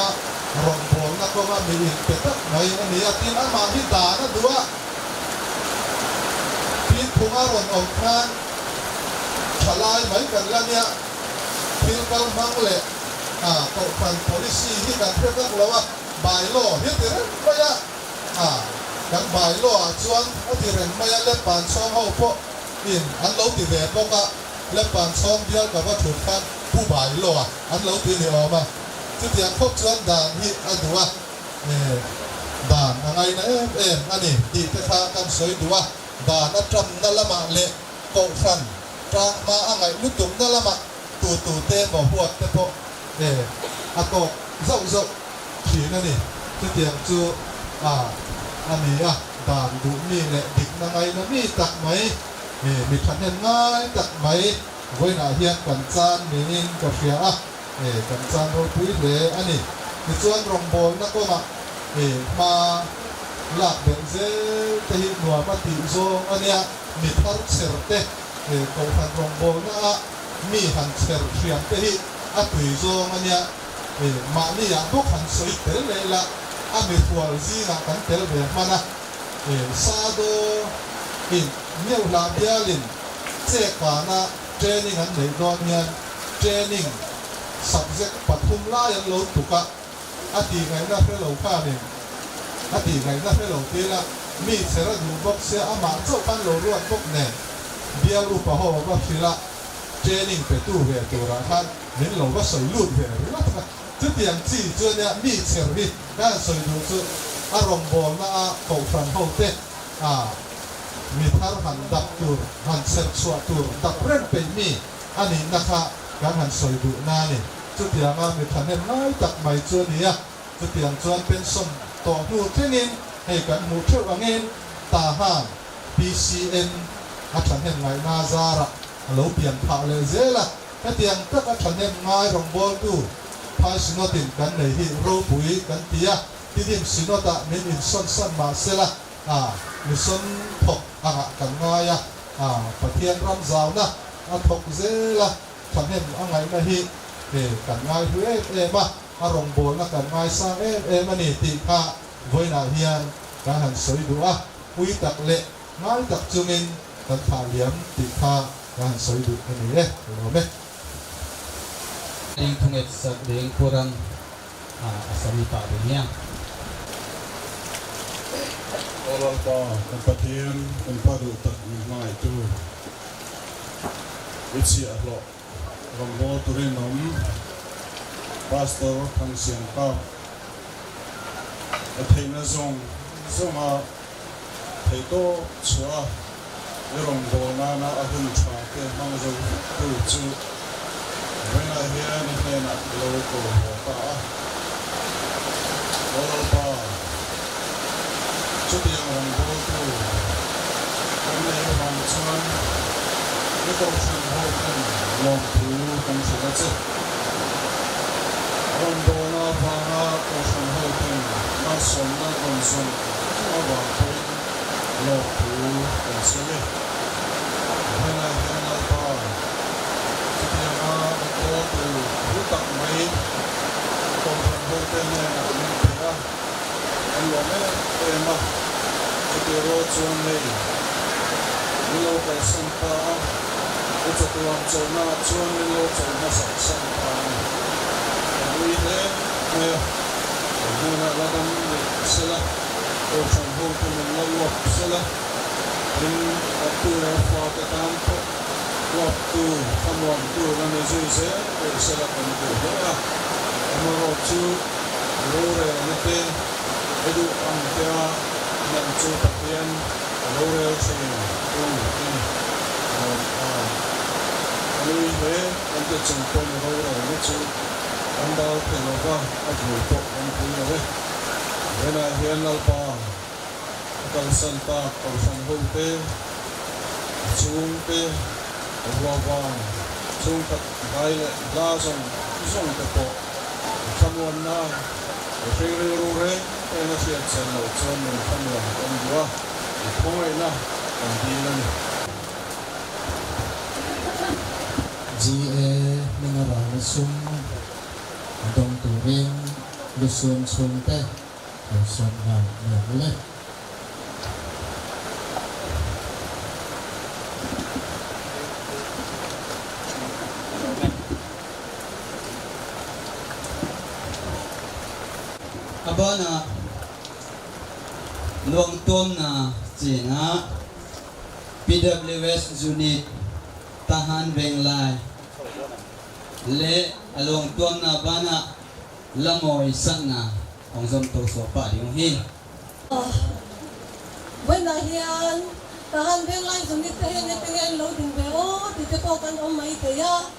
รองบอลน่ะก็มามีเป็นตั้งไหนอันนี้อาทิตย์อันมาที่ด่านะดูว่าพีทพุงอารมณ์ออกทางฉลายเหมือนกันแล้วเนี่ยพิลกันมังเลยก็ฟัง policy ที่การเพื่อกันเราว่าบายโลเฮ็ดเรื่องไม่ยากยังบายโลชวนอันที่เรื่องไม่ยากเล่นปานช่องเขาพวกอินอันเราตีเด็ดบอกว่าเล่นปานช่องเดียวกับว่าถูกกันผู้บายโลอันเราตีเนี่ยออกมาจุดที่พบชวนด่านที่อันดูว่าด่านอะไรนะอันนี้ที่ที่ข้ากันสวยดูว่าด่านนั่นจำนั่นละมาเละกองฟันจางมาอะไรลุกตุ่มนั่นละมาตู่เต้นบอกหัวเต้นพวกอาโกเจ้าขีนั่นนี่จุดที่จูอันนี้ด่านดูนี่แหละดิกนั่งไงนะนี่ตักไหมมีขันเห็นง่ายตักไหมไว้หน้าเฮียนกันจานมีกาแฟกันจานเราคุยเลยอันนี้ในส่วนรองบอลนักก็มาหลักเบนเซที่หัวมาติโซอันนี้มีทารุเสร์เต้กองทัพรองบอลนะมีหันเสร์เชียงเต้ตุยโซอันนี้มานี่อย่างพวกหันสวยเต๋อเลยละมีทัวร์ซีนะกันเต๋อแบบมันนะซาโดอินเมียวลาเบียลินเจกานะเทรนนิ่งอันไหนโดนเงินเทรนนิ่ง subject ปัทุมล่ายันโลตุกะอดีไงนะเพื่อเราข้านี่อดีไงนะเพื่อเราเทละมีเสระดูบอกเสียอามาเจ้ากันโลรวดพวกเนี่ยเบียรูปะหัวบอกสิละเทรนนิ่งไปตู้เวตัวละท่านเห็นเราว่าสวยลุ่นเวหรือว่าจุดเดียงจีเจอเนี่ยมีเสระดิด้านสวยดูจุดอารมณ์บอลนะเขาฟังเขาเตะมีทารหันดับตูร์หันเสร์สวดตูร์ดับเร่งเป็นมีอันนี้นะคะการหันสวยดูนานี่จุดที่งามีทันเห็นไม่ตักไม่เจอเนี่ยก จะเตียงจวนเป็นสมต่อหูเทนินให้กันหมู่เที่ยวเงินตาห้า PCN อาจารย์เห็นไงนาซาระเราเปลี่ยนผ่าเลยเจล่ะแต่เตียงก็อาจารย์เห็นไงรองบอลดูพายสิโนตินกันในฮิโรบุยกันเตียที่ดินสิโนตะมินิสันสันมาเสละมิสันพกกันไงประเทศรำจาวนะพกเจล่ะอาจารย์เห็นอะไรมาฮิกันไงเฮ้ยมาอารมณ์บอลนะกันไงสร้างมันนี่ติดไว้หน้าเฮียนการหันสวยดูอุยตักเละง่ายตักจุงินกันขาเลี้ยมติดการหันสวยดูอันนี้รู้ไหมลิงทุงเอ็ดสักเลี้ยงโครันสามีป่าเป็นยังโอลปาเป็นประเทศเป็นปาดูตัดมีง่ายตัววิเชียร์หลอกรำโบตุเรนมพาสเตอร์ทางเสียงก้าวเทนซงเทโตชัวรำโบนาอาหุนชาเกมังจงตูจูเวลาเฮียนี่เฮนักโลโก้ตาโอลปาจุดยังรำโบตูคนในบางชนไม่ต้องชนโหดกันลองดูกันสุดจะรำโบนาฟังต้องชนโหดกันมาสมนาคนสมมาบางคนลองดูกันสุดเลยเวลาเฮียนักปาจุดยังโบตูรู้ตักไหมต้องชนโหดกันเนี่ยมีเพียงอันหลงเนี่ยมาจุดโรจวนเลยมิโลไปสัมปาอุจจาระจงนาจวนมิโลจงมาสัมปาลุยเลยเนี่ยดูนะละกันเสละโอชันโฮตุนละวบเสละดินอัตุเรฟาตะตามพวกตูคำวันตูนั่นเองเสเสละกันดูเนี่ยมารอจูโรเรนเตเอดูอังเทียนันจูตะเพียนโรเรลเชนตูนี่ลุยเลยอันจะจงเป็นโรเรลนี่จูอันดาวเป็นโลกะอันถูกตกอันคุยเลยเวลาเฮียนลปากันสันตากันสันบุเตจูงเตรัววานจูงตัดไกลลาจงตะโกคำวันน่าเรื่องรู้เรื่องเป็นอาชีพเสนาจนมันทำอย่างกันดีว่าคงไม่น่ากันดีเลย GA นึงอะไรซุ่มดงตัวเองลุส่วนซุ่มแต่ลุส่วนงานเหนื่อยเลยabana luang tom na china PWS unit tahan benglai le along tom na bana lamoy sana ong som to so pa yung hin when I hear tahan benglai unit tahan pengen lo ding be o ti ko kan o mai te ya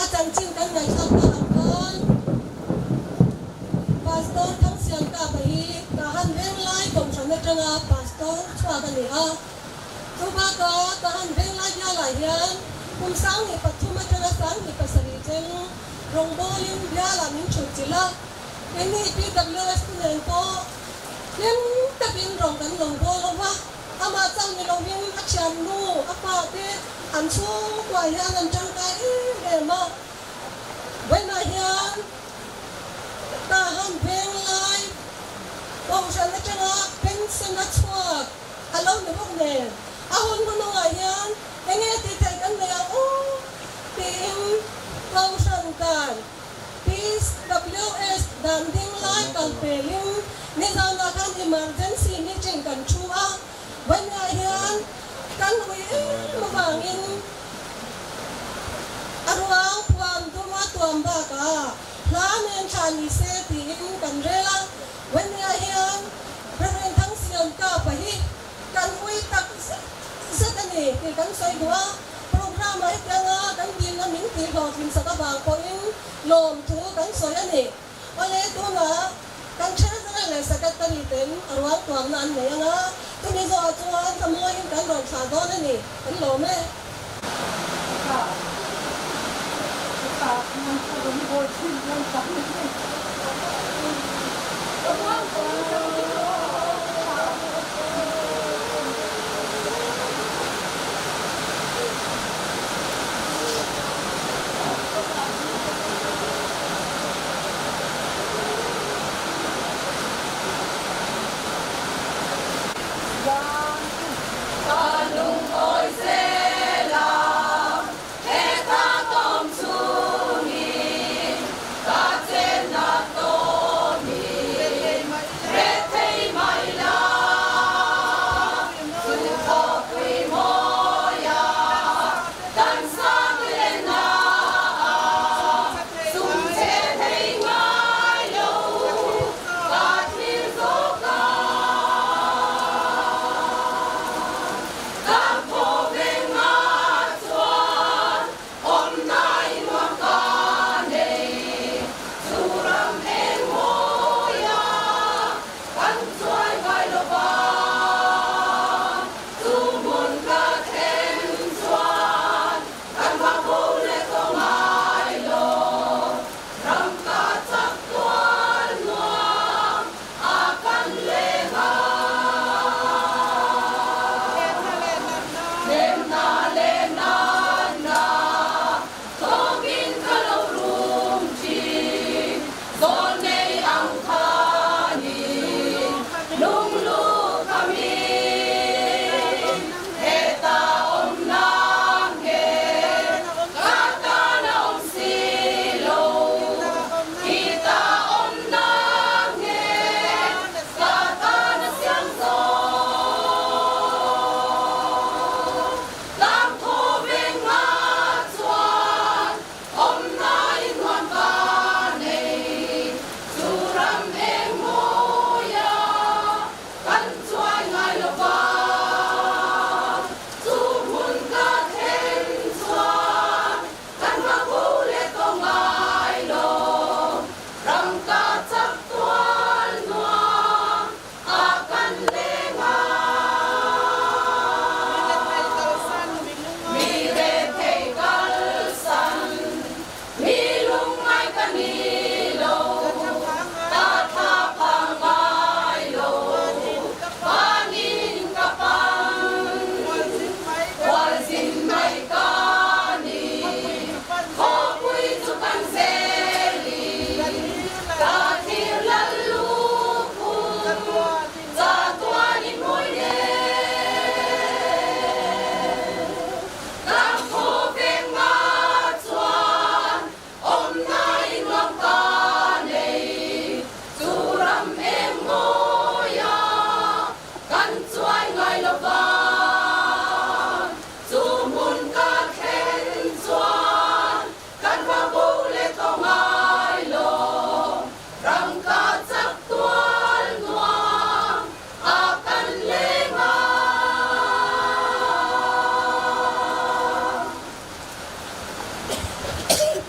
atang chin kan ngai sa kan pastor thang siang ka bai tahan benglai kom chana changa pastor chwa kan ni a tu ba ko tahan benglai ya la hian kum sang ni pathuma changa sang ni pasari chen rong bolin ya la min chu chila ini PWS nen ko nen tapin rong kan long bo lo wa ama chang ni long min a chan nu apa te an chu kwa ya nan chang ka e ma when I hear tahan benglai kom chana changa pension na chwa alo ni bok ne ahon mo no ayan enge ti tai kan ne o tim kausan kan PWS dan benglai kan pelin ni za na kan emergency ni cheng kan chua when ayan kan wi mawangin arwang puan duma tuamba ka lamen chani se tin kan rela when ayan Reverend thang siam ka pahi kan ui tak satani ti kan sai dua program ai tanga kan din na min ti ho tin sa ka bang ko in lom thu kan so ya ni ole tu na kan chen sa le secretary ten arwang tuang nan ne nga tu ni zo chuan samoy kan ron sa do na ni kan lo me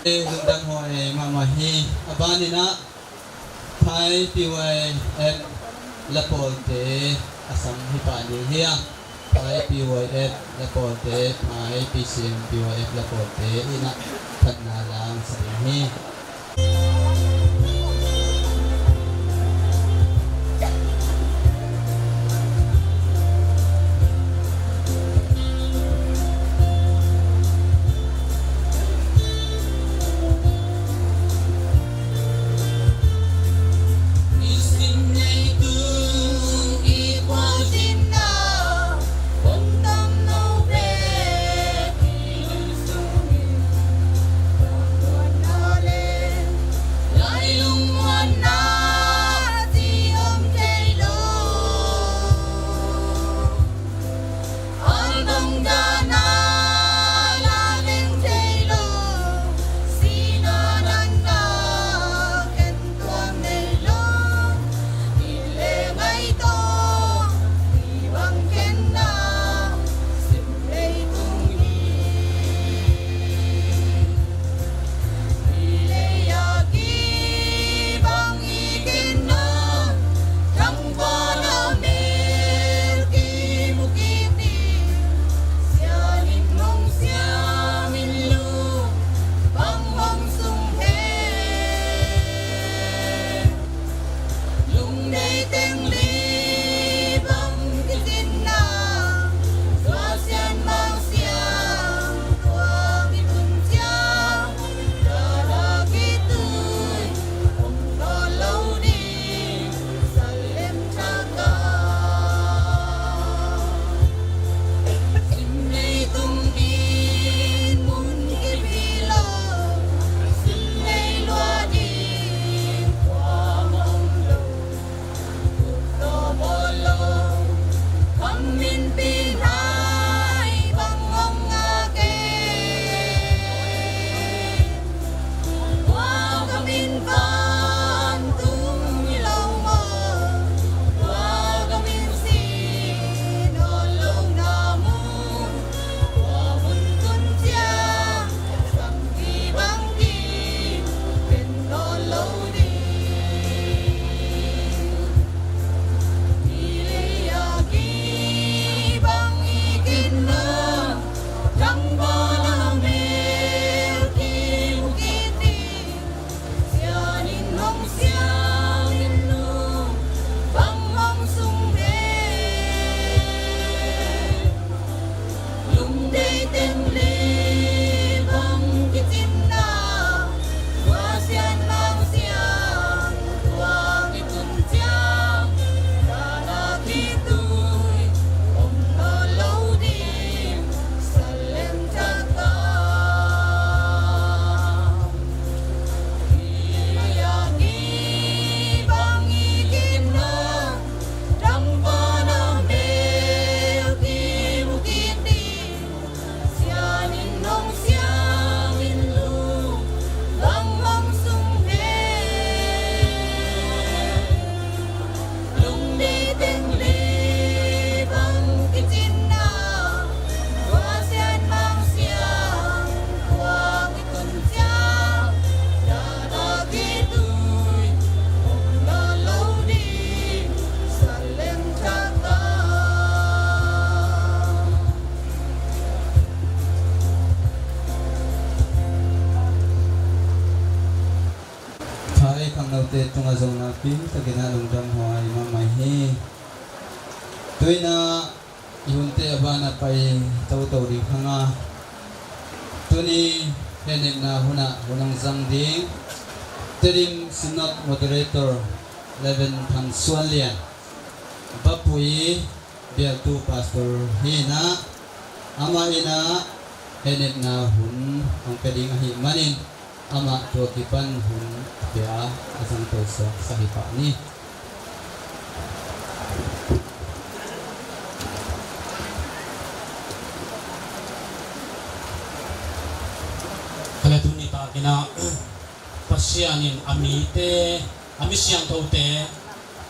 Hungdan hoy mamahi abani na thai piwai et lapolte asam hipani hiya thai piwai et lapolte thai pisim piwai et lapolte ina thanna lang sahi Ole เตตุงาจงนาปินตะกินาลงดำหอยมาไม่ฮีตุยนายุนเตบานาไปเต้าดิพังาตุนีเฮเนนาหุนังจังดิงเตริมสินัดโมเดเรเตอร์เลเวนทันส่วนเลียนบับปุยเบียตูพาสเตอร์ฮีนาอามาอินาเฮเนนาหุนองเปดิงหิมันินอามาตัวกิปันหุนเบียอาสังโตสสหิปานีkala tuni ta kina pasianin amite amisiang tote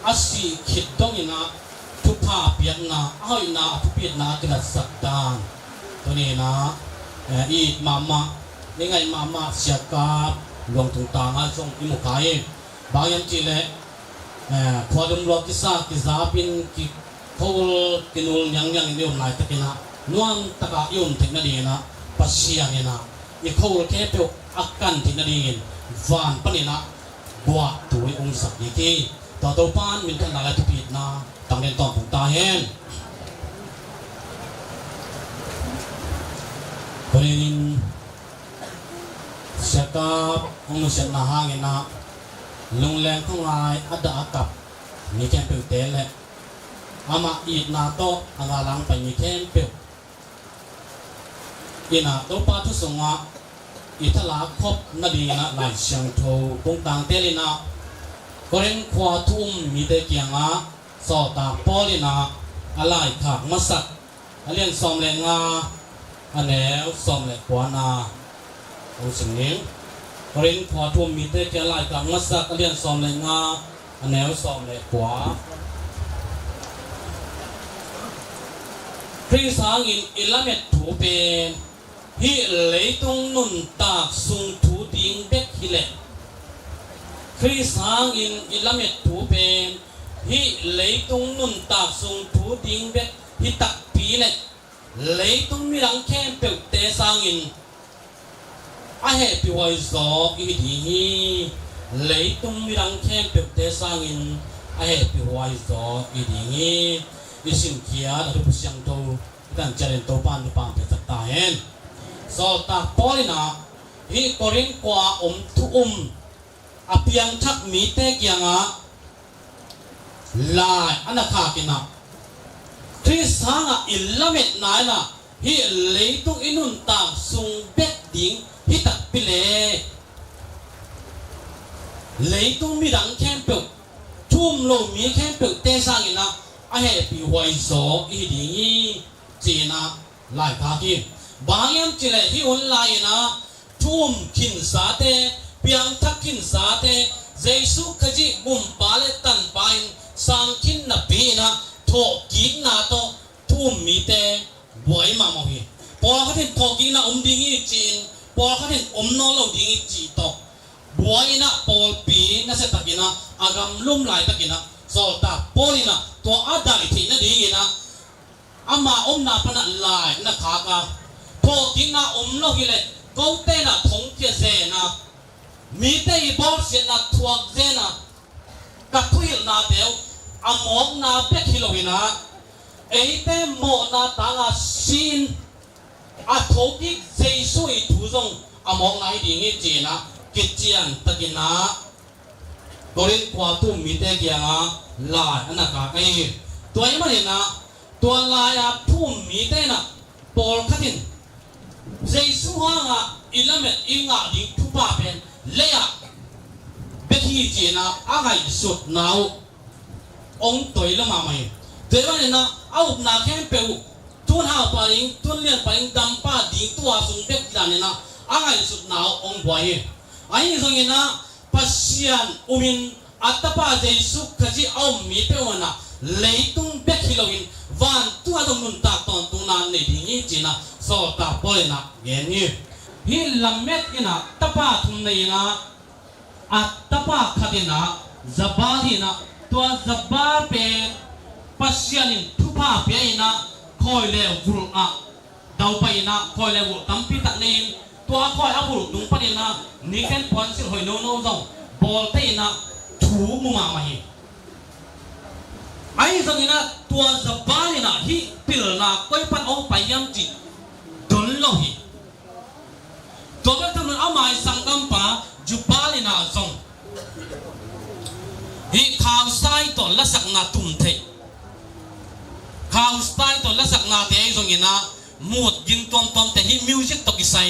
asi khidongina thupa pianna ahoina thupiatna kila sakdan tuni na I mama ningai mama siaka luang tung tanga song imukai bayan chile khodum lo kisa kizapin ki khol kinul nyang nyang ni online takina nuang taka yum thikna dina pasianina I khol ke pe akan thikna din van panina bua tui ong sak ni ki to to pan min kan la thupit na tang den tong tung ta hen korin Sekap unusan nahangin na lungleng kong ay ada akap ni kempel tele ama it na to ang alang pa ni kempel ina to patu songa itala kop na di na lai siyang to kung tang tele na koreng kwa tum mi de kianga so ta poli na alay kak masak alien som le nga anel som le kwa na ông sinh niên, korin khoa thum mi te kia lại cả ngắt sắc liên xóm lại nga, anh éo xóm lại quá. Khi sáng in ilamet thủ bên, hi lấy tung nun tạc sung thủ tiếng bét hi lệ. Khi sáng in ilamet thủ bên, hi lấy tung nun tạc sung thủ tiếng bét hi tạc bí lệ, lấy tung mi răng khen bèo tế sáng in. Ahe piwai zo I dingi lấy tung mi rang khem pe te sang in ahe piwai zo I dingi isim kia da tu siang to dan jaren to pan pe ta hen so ta polina hi korin kwa thu apiang thak mi te kianga lai anakha kina Trisanga ilamet naina hi lấy tung inun ta sung bet ding hi tak pile lấy tung mi rang khem pe thum lo mi khem pe te sang ina a he pi hoi zo I dingi china lai kha ki bangyam chile hi online na thum kin sa te piang thak kin sa te Jesu khaji bum pale tan pain sang kin na pi na tho ki na to thum mi te boy ma ma hi po kha then tho ki na dingi chin Paul kha then no lo ding chi to buai na Paul pi na se takina agam lum lai takina so ta Paulina to ada thi na ding ina ama na pana lai na kha ka tho king na lo hi le ko te na thong che se na mi te I bol se na thuak ze na ka thuil na deu amok na pe khilowina ei te mo na ta nga sin a thoki Jesu I thu zong among nai ding I china kitchian takina korin kwa tu mi te kya la anaka kai toy mani na to la ya thu mi te na Paul khatin Jesu ha nga ilamet inga ding thu pa pen leya bethi china agai sut nau ong toy la ma mai toy mani na au na khem pe tuan hao paling tuan lian paling dampa ding tua sung bek dan na angai sut nau ong boy ai song ina pasian umin atapa Jesu khaji au mi pe wana leitung bek hilowin van tua dong nun ta ton tung nan ne dingi china so ta polena geni hi lamet ina tapa thum nei na atapa khadina zabahina tua zabar pe pasianin thupa pe ina khoi le vul a dau pai na khoi le vul tampi ta nen tua khoi a vul dung pa na ni ken pon sil hoi no no zong bol te na ถูมุมามาฮีไอ้ตรงนี้นะตัวจะบ้านนี่นะฮีปิลนะก็ยังองไปยังจีดนโลฮีตัวเรื่องนั้นเอามาสังกัมปะจุบ้านนี่นะส่งฮีข่าวสายตัวละสักนาตุ่มเทข่าวสายตัวละสักนาเทไอ้ตรงนี้นะมูดยิงตอมแต่ฮีมิวสิกตกิใส่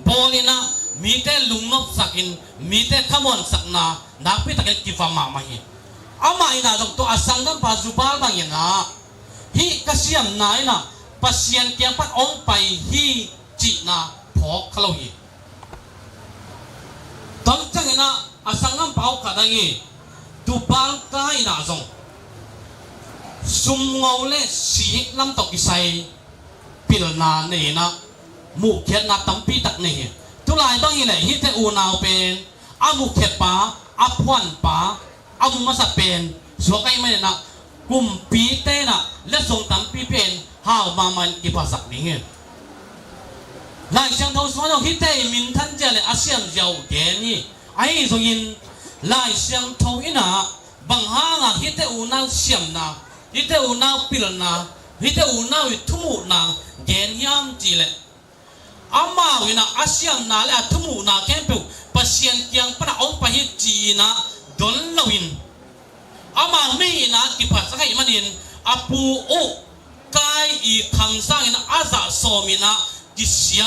บอลนี่นะมีแต่ลุงนบสักินมีแต่ขมอนสักนานักพิทักษ์กิฟามามาฮีอามาอินาจงตัวสังกัมปะจุบ้านบางอย่างนะฮีกษียมนายนะปัสยันเกียงปัดองไปฮีจีนะพอกขลุ่ยตอนจังนะสังกัมปะเอาขัดยังดูบางกายนะจงซุมเงาเล่สีลำตกิใส่ปิลนาเนี่ยนะมุขเขียนนาตั้มปีตักเนี่ยทุลายบางอย่างเลยฮิตอูนาวเป็นอามุขเขียนป้าอาพวนป้าอามุมาสับเป็นสวกไอ้ไม่นะกุมปีเต้นะและส่งตั้มปีเป็นห้าวมามันกิภาษานี้นายช่างทศวรรษฮิตมินทันเจเลยอาเซียนเจ้าเดนี่ไอ้ส่งยินนายช่างทวินะบางห้างฮิตอูนาวเสียมนะฮิตอูนาวปิลนะฮิตอูนาวทุ่มุนะเดนยามจีเลยอามาวินะอาเซียนนาและทุ่มุนะแค่เปล่าปัสยันเกียงปะองไปฮิจีนะดนลวินอามาไม่นะกิภาษาไทยมันเห็นอาปูโอกายอีขังสร้างนะอาซาโซมินะกิเสีย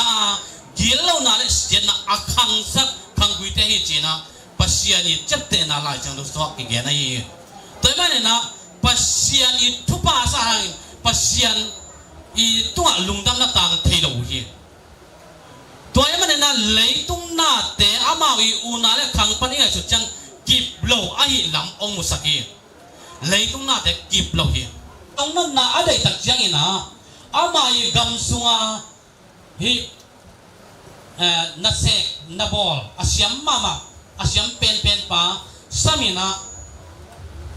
กิเลวนาเลเสียนะอาขังสักขังกุยเตฮิจีนะปัสยันนี่จับเตนะลายจังดูสวกกิเกนะยี่แต่มันนะปัสยันนี่ทุบภาษาปัสยันอีตัวลุงดำนักต่างเทโลฮีตัวมันนะเลยตุงนาเตอามาวิอูนาเลขังปนิยสุดจังกิบโลไอลำองมุสกีเลยตุงนาเตกิบโลฮีตรงนั้นนะอะไรตักจังอินะอามาอีกำสุงาฮีนัดเซกนับบอลอาเซียมมาอาเซียมเป็นป้าสามีนะ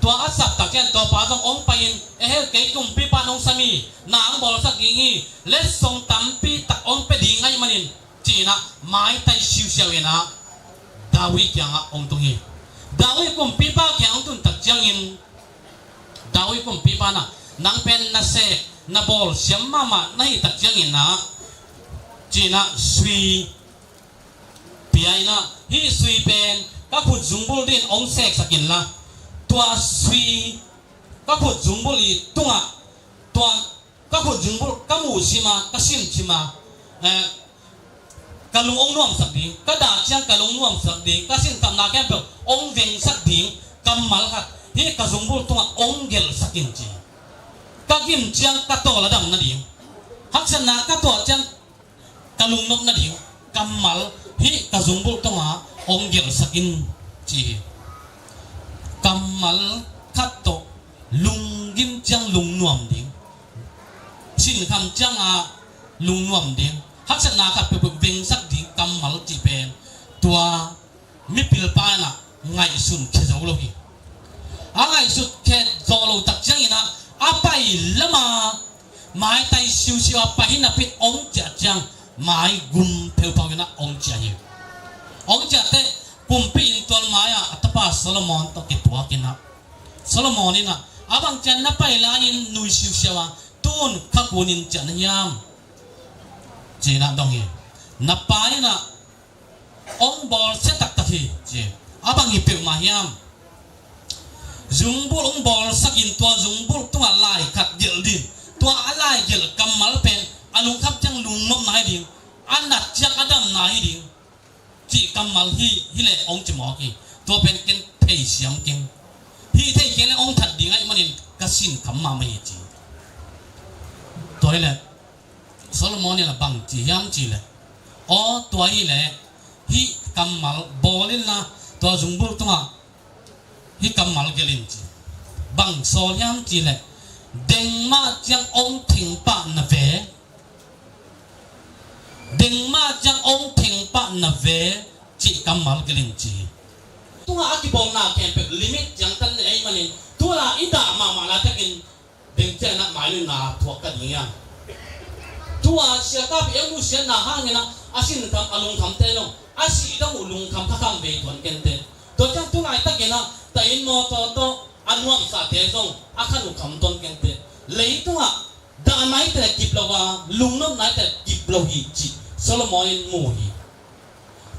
ตัวอาศัพตักจังตัวป้าต้ององไปอินเฮ้เกย์กุมปีปานองสามีนางบอลสักยิ่งเลสส่งตั้มปีตักองไปดีไงมันอินจีนะไม้ไตชิวเชียวนะดาวิกยังองตุงีดาวิกุมปีป้าแข่งตุนตักจังอินดาวิกุมปีป้านะนางเป็นนักเซนับบอลเสียมมาในตักจังอินนะจีนะสุยปีไอนะฮีสุยเป็นก็ขุดจุงบุลดินองเสกสักินละตัวสุยก็ขุดจุงบุลีตัวก็ขุดจุงบุลก็หมูชิมาก็ชิมชิมากะลุงองน่วมสักดีก็ด่าเชียงกะลุงน่วมสักดีก็สิ้นตำนาแก้เปล่าองเวงสักดีกำมัลขัดที่กะจุงบุลตัวองเกลสักินจีก็กินเชียงกะโตระดับนั่นดีฮักษณะกะตัวเชียงกะลุงนกนั่นดีกำมัลที่กะจุงบุลตัวองเกลสักินจีกำมัลขัดโตลุงกิมเชียงลุงน่วมดีสิ้นคำเชียงลุงน่วมดีฮักษณะกับเป็นเวงสักดีกำมัลจีเป็นตัวมิปิลปานะไงสุนเคจโลกีไงสุดเคจโลตักจังอินะอาไปละมาไม้ไตชิวชิวอาไปหินะปิดองจัดจังไม้กุมเพลพาวินะองจัดอยู่องจัดเตกุมปีนตัวไม้อัตปาโซโลมอนตกิตัวกินะโซโลมอนี่นะอาบังจันนับไปลายินนุยชิวชิวตูนขับวนินจันยามจีน่าดองฮีนับไปนะองบอลเซตักตะฮีจีอาบังฮีเปิลมาฮิมจุงบุลองบอลสักินตัวจุงบุลตัวลายขัดเยลดินตัวอะไรเยลกำมัลเป็นอารมณ์ขับจังลุงนบนายดิงอันดัดจังอดัมนายดิงจีกำมัลฮีเล่องจมอกีตัวเป็นเกนเทเสียมเกนฮีเทเกนองถัดดิงไอ้มันนี่กสินคำมาไม่จีตัวนี้แหละโซโลมอนเนี่ยบังจียามจีเลยอ๋อตัวนี้แหละฮีกำมัลบอลนี่นะตัวจุงบุลตัวฮีกำมัลเกลินจีบังโซยามจีเลยเด้งมาจังองถิงปะนาเวเด้งมาจังองถิงปะนาเวจีกำมัลเกลินจีตัวอากิบอลนาแข่งเป็นลิมิตจังตันไอ้มันนี่ตัวละอิดามาลาตะกินเด้งเจ้าหน้าหมายเลยนาทั่วกันอย่างเงี้ยตัวเสียกับเอ็งกูเสียหน้าห้างเนี่ยนะอาศินทำอารมณ์ทำเตลงอาศิต้องอุลุงทำข้ามเวทวนกันเต ตัวจังตุงไอตะเกนะแต่อินโมโตโตอันว่าอิสาเทซงอาคันุคำต้นกันเตเลยตัวดาไนแต่กิบลาวาลุงน้ำไนแต่กิบลาวีจิโซโลมอนมูฮี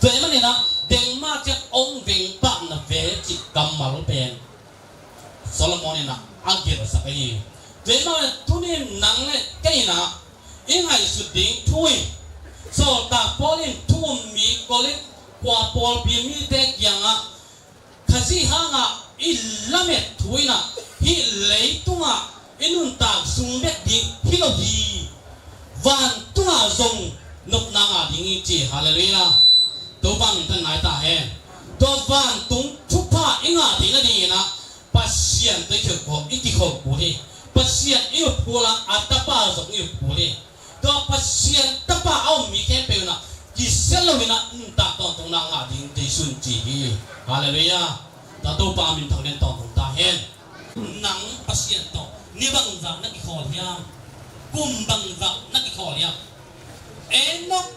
ตัวมันนี่นะเด้งมาจากองค์เวงปะนะเวจิกัมมาลเป็นโซโลมอนนี่นะอังเกตสักยี่ตัวมันตุนี่นังเลยแค่นะอิงไอสุดดิ้งทุยโซตาพอลินทุ่มมีกอลินกว่าพอลปีมีเด็กยังอ่ะขสิหางอ่ะอิลาเมตทุยนะฮิเลยตัวอินุนตากสุงเบ็ดดิ้งฮิโลฮีวันตัวซงนกนางอ่ะดิ้งจีฮาเลลูยาตัวบังท่านนายตาเฮตัววันตุงทุพพะอิงอ่ะดิ้งนั่นเองนะปัสเซียนตัวเขียวกอีกที่เขาพูดปัสเซียนอิวพูลังอัตตาปาซงอิวพูดตัวปัสเซียนตาปาเอามีแค่เปล่านะกิเซลวินะนุนตากตอนตรงนางอ่ะดิ้งที่สุนจีฮาเลลูยาแต่ตัวปามินทางเดินตอนตรงตาเฮนังปัสเซียนต่อนี่บังจักนักอีกคนยามกุมบังจักนักอีกคนยามนก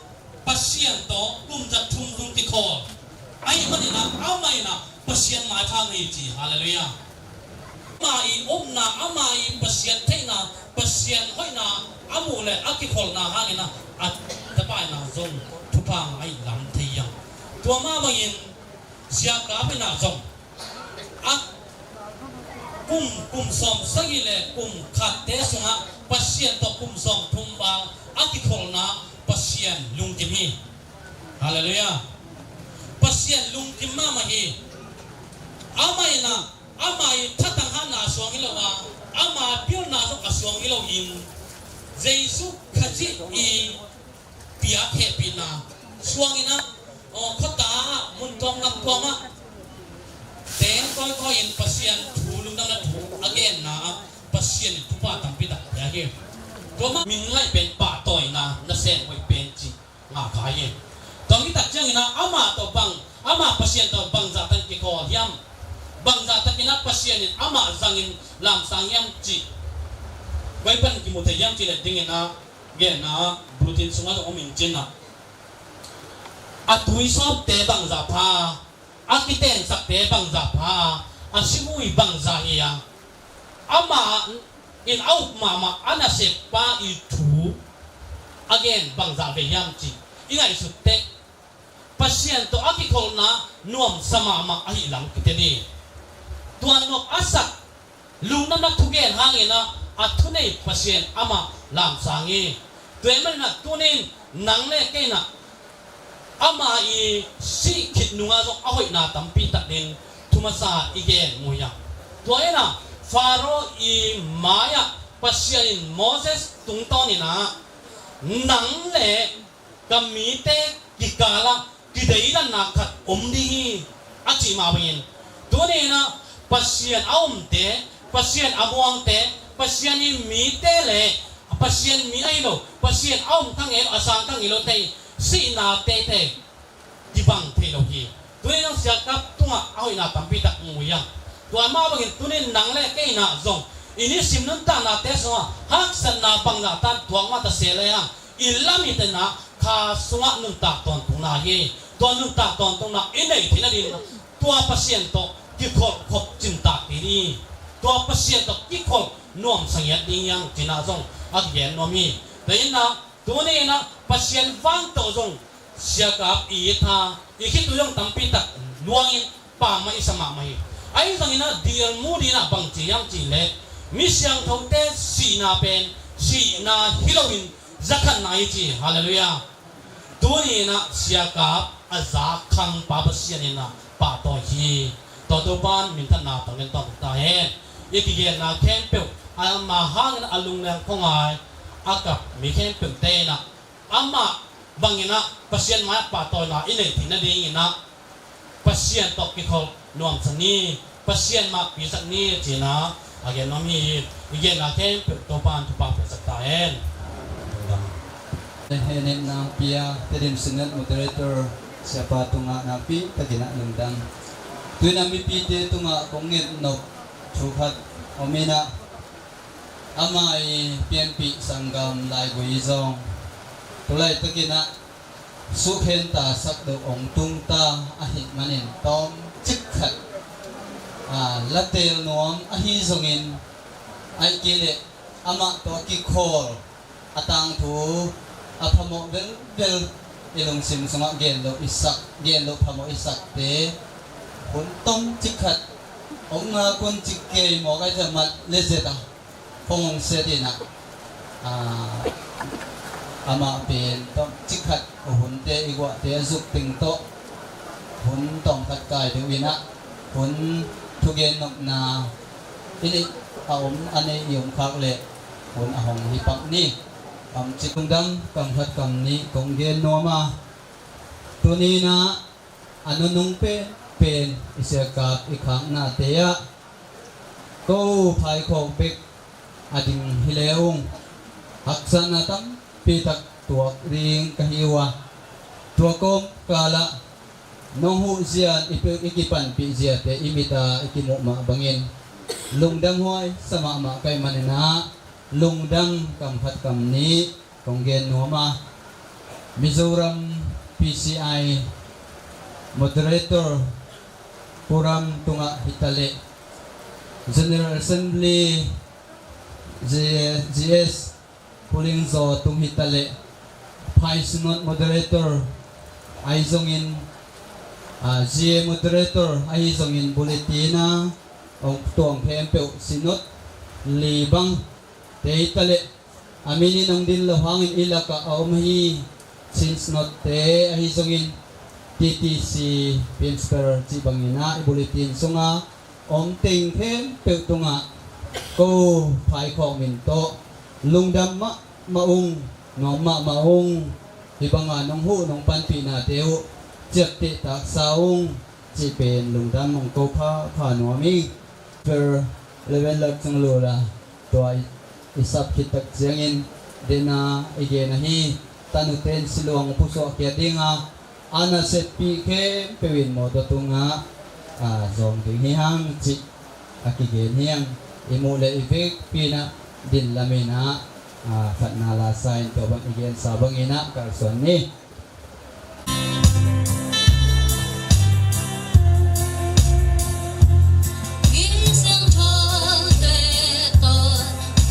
ปัสเซียนต่อกุมจักทุ่มทุ่มที่คอไอ้มันนี่นะเอาไม่นะปัสเซียนหมายทางนี้จีฮาเลลูยามาอีอมนะอามาอีปัสเซียนเทนะปัสเซียนห้อยนะอามูเลยอากิคอลนะฮานี่นะอัดตะปายนะซงทุพังไอ้ลำเทียงตัวมาบางยินเสียกาไปนะซงอัดกุมสองสักเลยกุมขัดเตสุงะปัสเซียนต่อกุมสองทุ่มบางอากิคอลนะปัสเซียนลุงกิมีฮาเลลูยาปัสเซียนลุงกิมมามาฮีอามาอินะอามาอิทัดตังหานาสวงฮิโลวาอามาเปียวนาสกสวงฮิโลอินเจสุขจิอีเปียเทปินาสวงอินะขตามุนตองนักตัวมาเต็งก้อยอินปัสเซียนถูลุงดังนั้นถูอเกนนะปัสเซียนทุบป่าตั้งปิดอะเฮ้ตัวมามิงไล่เป็นป่าต่อยนะนั่นเส้นไว้เป็นจีงาขายตอนนี้ตัดเจ้าอินะอามาตัวบังอามาปัสเซียนตัวบังจากตันกิโกยามบังจากตันกินับปัสเซียนอามาจังอินลำสังยามจีไว้เป็นกิมุทยามจีเลยดิ้งนะเกนะบรูตินสุนัขอมินจินนะอัตุยชอบเตะบังจากพาอากิเตนสักเตะบังจากพาอาชิมุยบังจากเฮียอามาอินเอามาอันนั้นเสพปาอีทู again บังจากเวียมจีอีไงสุดเตะปัสเซียนตัวอากิคอลนะนวมสมามาอหิลังกิเตนีตัวนกอาสักลุงนั้นนักทุเกนหางเงินะอัตุเนยปัสเซียนอามาลามสังเงตัวมันนะตัวนี้นังเล่เกนะอามาอีสิคิดนุ่งอาจจะเอาไว้นาตั้มปีตัดดินทุมาซาอีเกนมุยาตัวเองนะฟาโรอีมายาปัสเซียนโมเสสตุงตอนี่นะนังเล่ก็มีเตกิกาลากิเดียนนักขัดอมดีอาจิมาเป็นตัวนี้นะปัสเซียนเอาเตปัสเซียนอมวงเตปัสเซียนนี่มีเตเลยปัสเซียนมีไอ้โลปัสเซียนเอาทั้งเอลอาสังทั้งเอลเตสีนาเตที่บังเทโลกีตัวนี้ต้องเสียกับตัวเอาอีน่าตั้มปีตักมุยาตัวมาบางทีตัวนี้นังเล่แก่น่าจงอินี่สิมนุนตานาเตสว่าฮักสันนาบังนาตันตัวมาตะเสเลยอ่ะอิลามิเตนะข้าสวะนุนตากตอนตรงนาเฮตัวนุนตากตอนตรงนาอินไหนที่นั่นดินตัวปัสเซียนโตกิคอลขบจินตากที่นี่ตัวปัสเซียนโตกิคอลนวมสังเกตดิ้งยังจินาจงอักเย็นนวมีแต่อินนะตัวนี้นะปัสเซียนฟังโตจงเสียกับอีธาอีคิดตัวยังตั้มปีตักลวงอินป่าไม่สมาไม่ไอ้ตรงนี้นะเดียร์มูดีนะบางจียังจีเล่มิเสียงเขาเตสีนาเป็นสีนาฮิโลวินจักรนายจีฮาเลลูยาตัวนี้นะเสียกับอาซาคังปาปัสเซียนนะป่าต่อฮีตัวบ้านมินทนาตรงนี้ต้องตาเฮอีกอย่างนะแค่เปิลอามาหางนะอลุงแรงของไงอากับมีแค่เปิลเตนะอามาบางอย่างนะปัสเซียนมาป่าต่อนะอินเนตินะดีนะปัสเซียนตกกิโคนวมสันนี่ปัสเซียนมาปีสันนี่จีนะอาเกนน้องมีอีกอย่างนะแค่เปิลตัวบ้านทุกป่าเป็นสักตาเฮเฮเนนางปียเตดินสินเนตมอเตอร์เตอร์เสียปาตุงะนาปีตะกินะหนึ่งดังตัวนามีปีเตตุงะคงเงินนกชุขัดอเมนะอามาไอเปียนปีสังกามลายกุยซองตัวไรตะกินะสุเห็นตาสักเดองตุงตาอาหิมันินตอม จิกขัดละเตลน้อมอหิสงินไอเกเลอามาตัวกิโคลอาตังทูอาพโมเบลอิลงซิมสงะเกนโลอิสักเกนโลพโมอิสักเตหุนต้มจิกขัดองค์คนจิกเกยหมอกไอจะมัดเลเซตาพงเสดินะอามาเป็นต้มจิกขัดหุนเตอีกว่าเตสุกติงโตหุนต้มขัดกายเดวินะหุนทุเกนนกนาทีนี้เอาอันนี้ยมคักเละหุนอาหงฮิปักนี่คำจิตดังคำหัดคำนี้คงเกนโนมาตัวนี้นะอนุนุงเป็นอิสระกับอีกครั้งนาเตียก็ภายของเป็กอดิ่งฮิเลองหักษณะตั้มปีตักตัวริงกะฮิวะตัวกมกาละน้องหูเสียนอีกิปันปีเสียแต่อิมิตาอีกิมุมาบังเงินลุงดังห้อยสมามาไกมันนะลุงดังคำหัดคำนี้ของเกนหัวมามิโซรัม PCI Moderator Puram Tunga Hitale General Assembly GS Puling Zo Tung Hitale Pai Sunod Moderator Aizongin GA Moderator Aizongin Bulletina Ong Tuang PMPO Sinod Libang Te Hitale Aminin ang dinlo hangin ilaka aumahi since not te aizongin TTC Pinsper Cibangina ibulitin so nga ting kem peuto nga ko pai kong minto lungdam maung maung ibanga nong hu nong panpi na teo jati tak saung cipen lungdam mong ko pa nomi per level lag sang lola toy isap kitak siangin dina igena hi tanuten siluang puso kiadinga ana set pike pewin mo datunga zong hihang ci akigen hiyang imule ibig pina din lamina fatnala sign to bang igen sabang ina karson ni Oh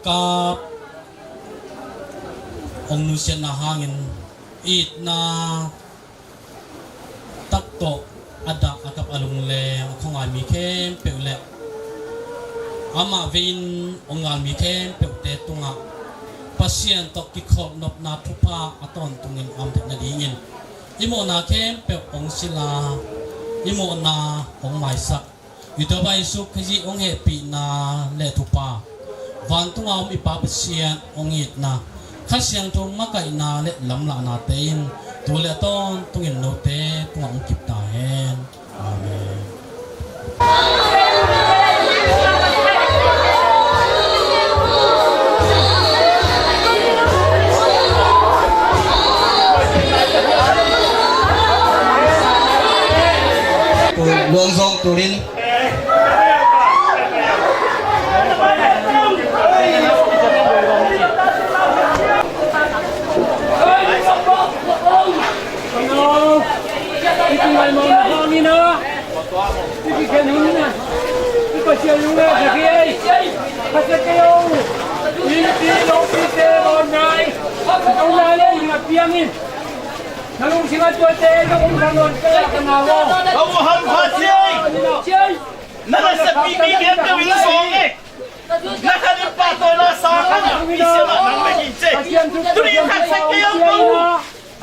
กับองนุเชนาหางนอีดนาตักโตอดักกับอลุงเลของงานมีเข้มเปียวเละอามาวินองงานมีเข้มเปียวเตตุงะปัสเซียนตกกิขอบนบนาทุพาอตอนตุงินอัมเทนดีงินอิโมนาเข้มเปียวองศิลาอิโมนาองไมสักอยู่ตัวใบสุขจีองเฮปีนาเลทุปาวันตุงอมอิปาปัสเซียนองอิดนาข้าเสียงจงมาไกนาเลลำลานาเตนตัวเลต้นตุงินโนเตตุงองกิบตาเฮนอาเมนหลวงทรงตุรินNalung singa tuate nalung kanon kaya kanawo. Kamu hamfasiyay. Nala sa bibigyan ka wing songe. Nakalipato na sa akin. Isya na nang maginse. Tuloy ka sa kayo mo.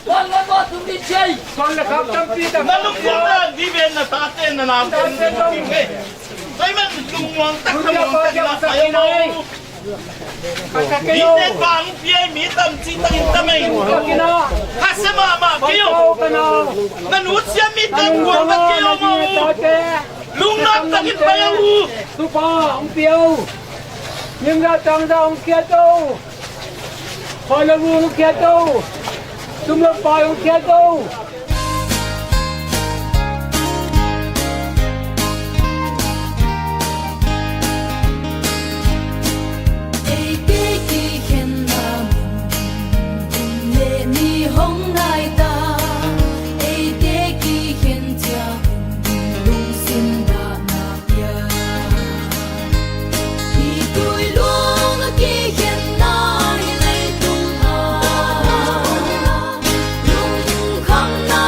Wala mo tumitay. Wala ka tampita. Nalung na given na tate na namin ng tingin. Kaya man lumuang takamang tagla kayo mo. Mite bang piyay mitam citang intamay. Kasi mama kayo. Nanut siya mitam buwan na kayo mo. Lungnat takit bayaw. Tupa ang piyaw. Yung natang daong kiyato. Palamu ang kiyato. Tumapay ang kiyato. Hãy subscribe cho kênh Ghiền Mì Gõ để không bỏ lỡ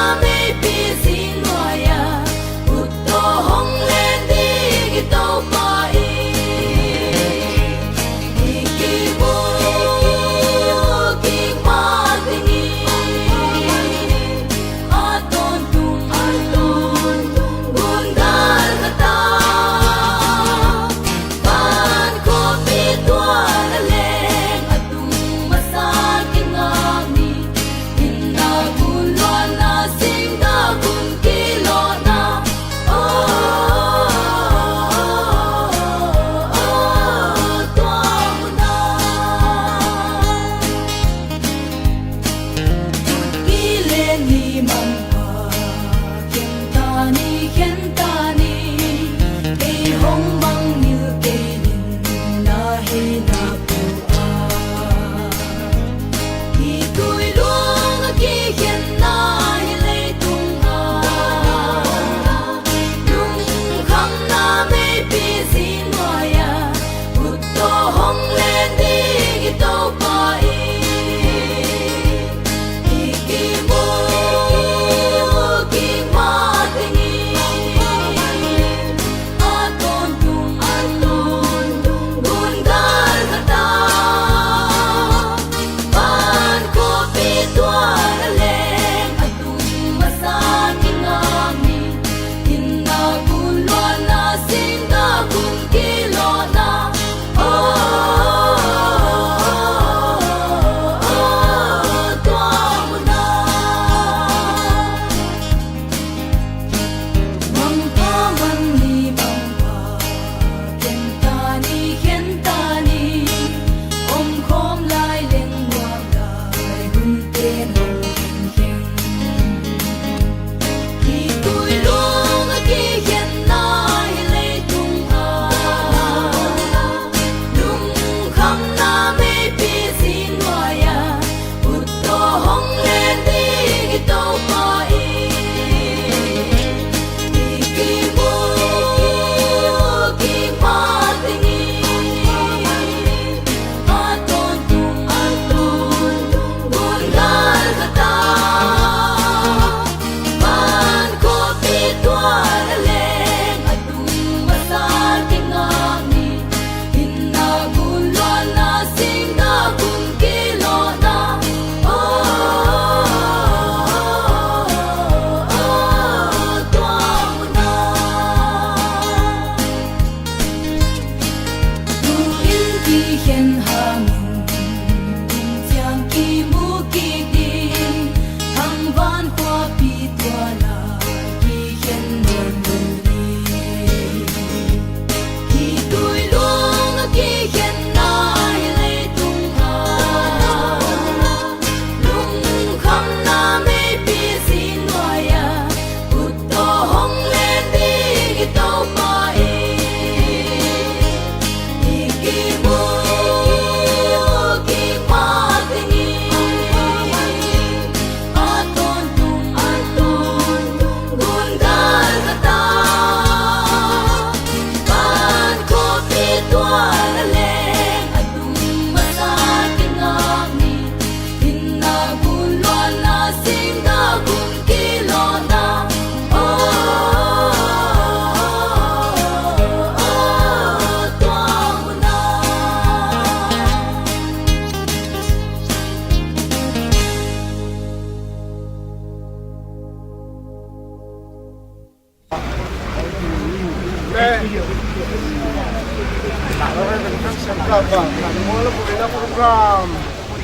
Lalu kan sangkapa, mula punya program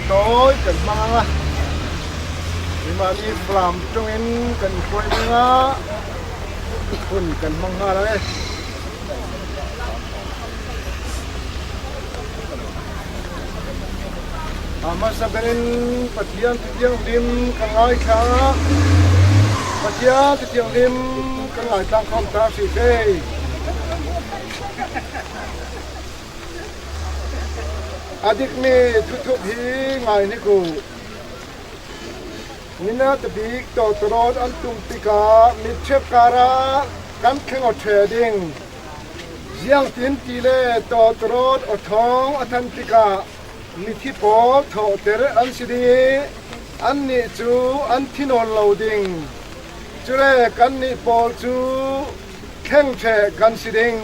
toy kan mga imani program tungin kan kuy mga pun kan mga lah masa kanin patian tiang lim kangai kha patian tiang lim kangai tang khom ta si te adik ni tutup hi ngai ni ku nina tabik to trod an tung pika mitchep kara kan khengo trading jiang tin ti le to trod othong athan pika mithi po tho ter an sidi an ni chu an thinon loading chure kan ni pol chu kheng che kan siding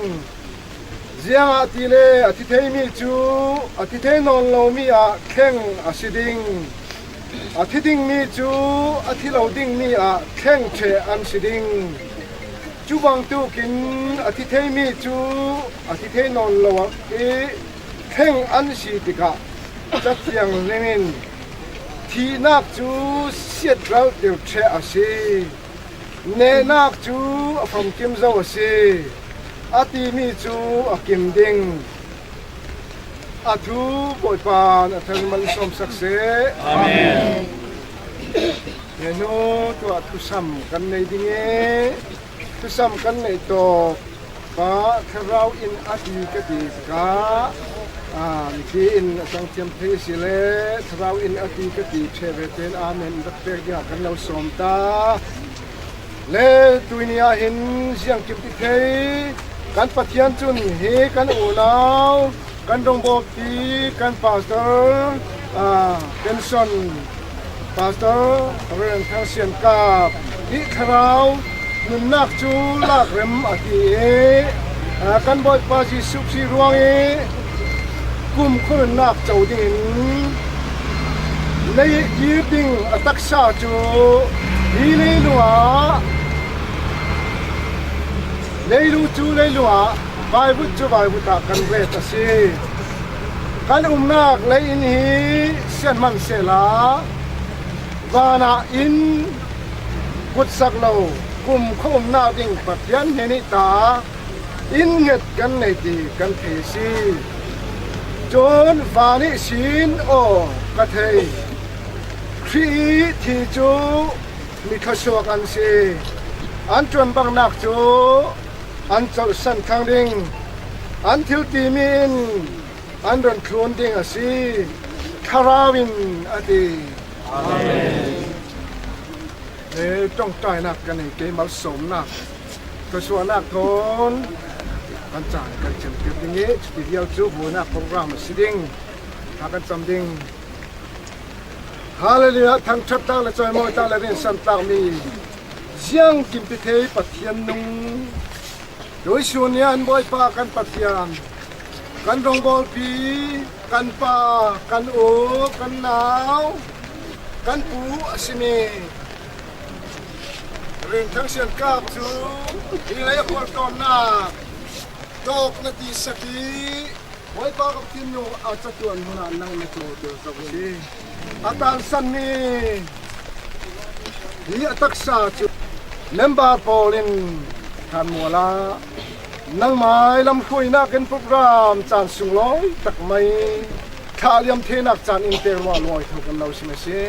jiang ati le ati thei mi chu ati thei non lo mi a kheng a siding ati ding mi chu ati loading mi a kheng che an siding chu bang tu kin ati thei mi chu ati thei non lo e kheng an si tika chắc rằng nên thì nạp chú siết rau đều che à xí nè nạp chú phòng kim dâu à xí à tì mi chú à kim đinh à chú bội bàn à thân mình xóm sắc xế amen nè nô tụi thu sắm căn này đi nghe thu sắm căn này to và khâu rau in à tì cái gì cả mi in sang tiam the sile thrau in ati ka ti cheveten amen doctor ya kan lo somta le tuinia hin siang kim ti thei kan pathian chun he kan unau kan dongbo ti kan pastor pension pastor ren thang sian ka hi thrau nun nak chu lak rem ati kan boy pa si sup si ruang kum khun nak chau ding nei yi ding atak sa chu hi nei lua nei lu chu nei lua vai bu chu vai bu ta kan ve ta si kan nak nei in hi sian man se la wana in kut sak lo kum khum na ding pathian he ni ta in nget kan nei ti kan the si chốn và nị xin ô cả thầy khi thì chú mi khơi suộc ăn xì ăn chuẩn bằng nạc chú ăn chậu sân khang đinh ăn thiếu tì min ăn đồn khuôn đinh ở xì karawin ở đi amen để trong trại nạc cái này cái máu sống nạc khơi suộc nạc thôn kan chan kan chen ke dinge video chu buna program siding akan something hallelujah thang chat ta la choi moi ta la rin san ta mi jiang kim pi thei pathian nung doi sunian boy pa kan pathian kan rong bol pi kan pa kan o kan nau kan pu asini rin thang sian kap chu ilai ko ton na dok na ti saki boy pa ka tin no a chatuan huna nang na chu de ka si atan san ni ni atak sa chu member polin kan mola nang mai lam khui na ken program chan sung loi tak mai khaliam the nak chan inter wa loi tho kan lo si ma se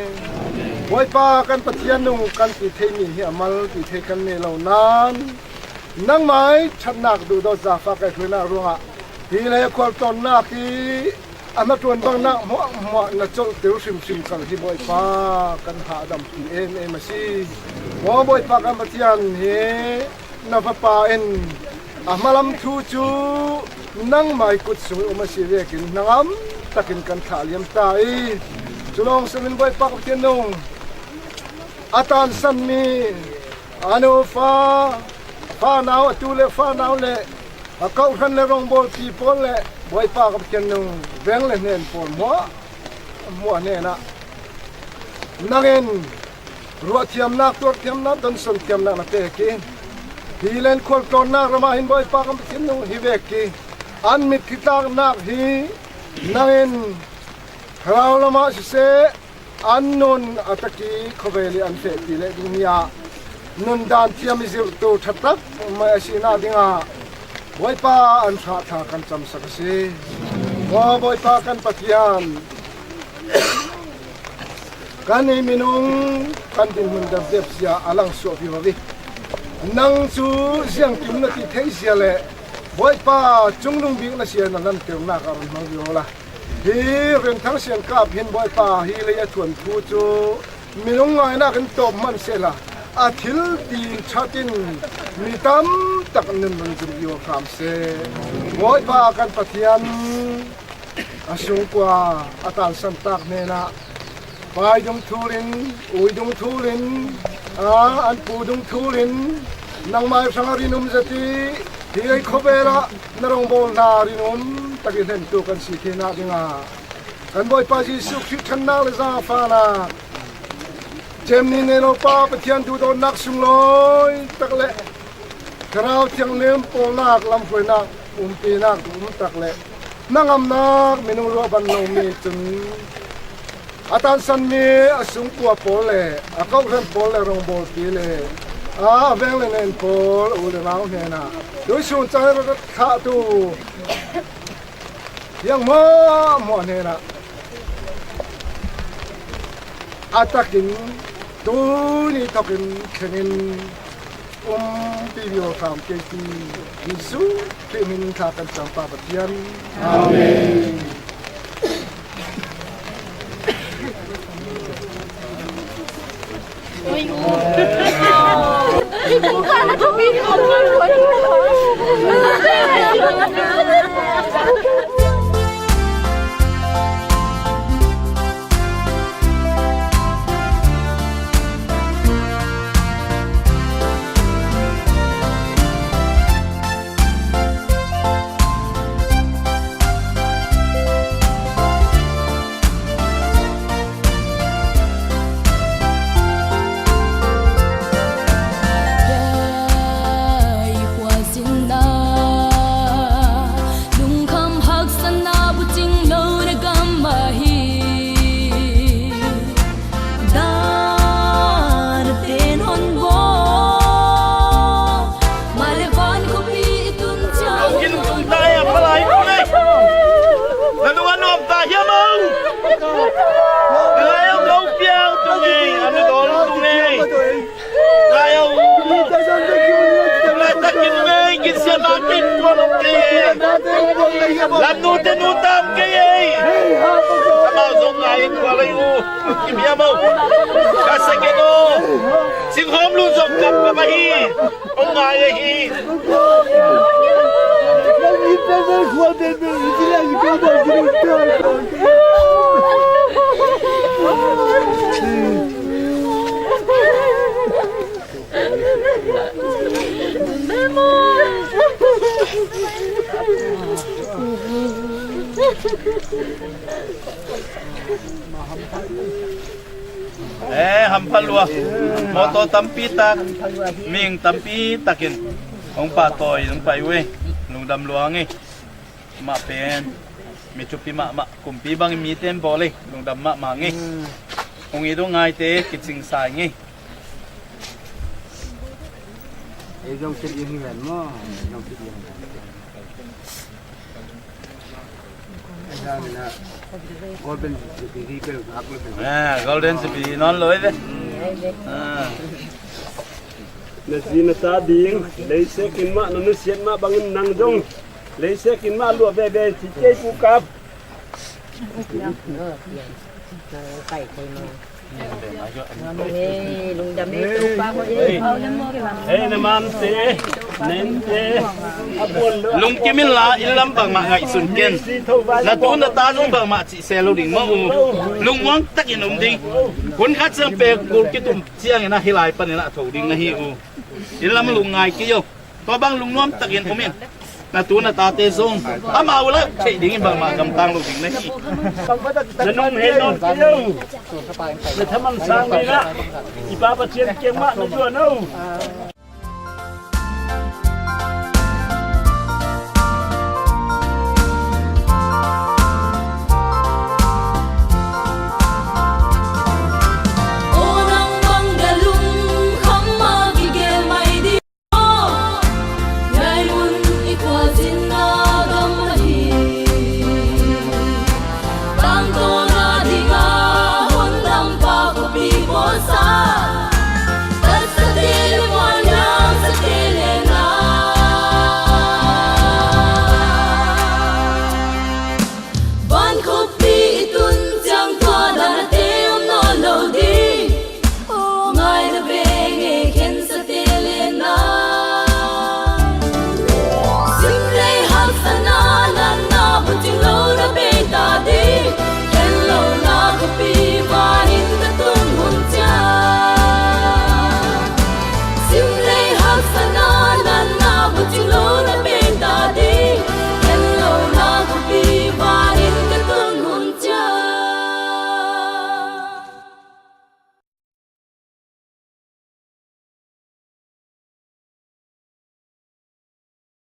boy pa kan pathian nu kan ti thei mi hi amal ti thei kan ne lo nan nang mai chat nak du do za fa ka khuna ruwa hi le khol ton na ki ama tuan bang na mo na chol teu sim sim kan hi boy pa kan ha dam pi en ma si mo boy pa kan pathian he na pa pa en amalam thu chu nang mai kut su ma si ve kin nangam takin kan khaliam tai chulong samin boy pa pathian nong atan san mi anu fa now tu le fa now le a kau khan le rong bol people le boy pa ka ken nu veng le nen por mo ne na nangen ruat thiam nak tor thiam na don son thiam na te ki hi len khol klon na rama hin boy pa kam chin nu hi vek ki an mit khitang nak hi nangin rao lama se an non ataki khobeli an fe ti le dunia nun dan thiam izil tu thatak ma asina dinga boy pa an tha tha kan cham sakase wa boy pa kan pathian kan ei minung kan din mun da dep sia alang so bi wa vi nang chu siang kim na ti thei sia le boy pa chunglung bi na sia na nan tel na ka ron ma vi ola hi ren thang siang ka phin boy pa hi le ya thun thu chu minung ngai na kan top man se la a thil ti chatin mi tam tak nen man ju yo kam se boy pa kan pathian asung kwa atan san tak ne na pai dong thulin ui dong thulin an pu dong thulin nang mai sangarinum jati hi khobera narong bol na rinum takin hen tu kan si thena dinga kan boy pa ji su khi thanna le za fa na chemni ne no pa pathian du do nak sung loi takle karau tiang lem pol nak lam khoi nak pi nak takle nangam nak minung ro ban no mi chun atan san mi asung kwa pole akau ran pole rong bol pi le veng le nen pol u le nau ne na doi sun cha ra kha tu yang mo ne na atakin tu ni tokin kenin video kam ke ti Yesu ke min ka kan sampa pathian amen Làm nu tam cái gì? Bao giống ngày qua lấy u, kim ya mau, cá sấu cái đó, xin hôm luôn giống cặp cái bahi, ông ngày cái hi. Hampalwa, moto tampitak, ming tampi takin, ong patoy, ong paiwe, nung damluangi, mapen, michupi kumpi bang miten boleh, nung damma mangi, ong itu ngai te kitsing sangi. Ejong sedih hilan mo, ejong sedih. Golden sepi non lối đấy. Nè gì nó ta điên, lấy xe kinh mạ nó xiết mạ bằng năng dung, lấy xe kinh mạ lụa về thì chơi phụ cáp. Lung kimin la ilam bang ma ngai sun ken na tu na ta lung bang ma chi se lo ding ma u lung wang tak in ding kun khat sam pe kul ki tum chiang na hilai pan na tho ding na hi u ilam lung ngai ki yo to bang lung nom tak in omen na tu na ta te zong ama u la chei ding bang ma kam tang lo ding na hi na nong he non tiêu na thaman sang ni na ipa pa chen keng ma no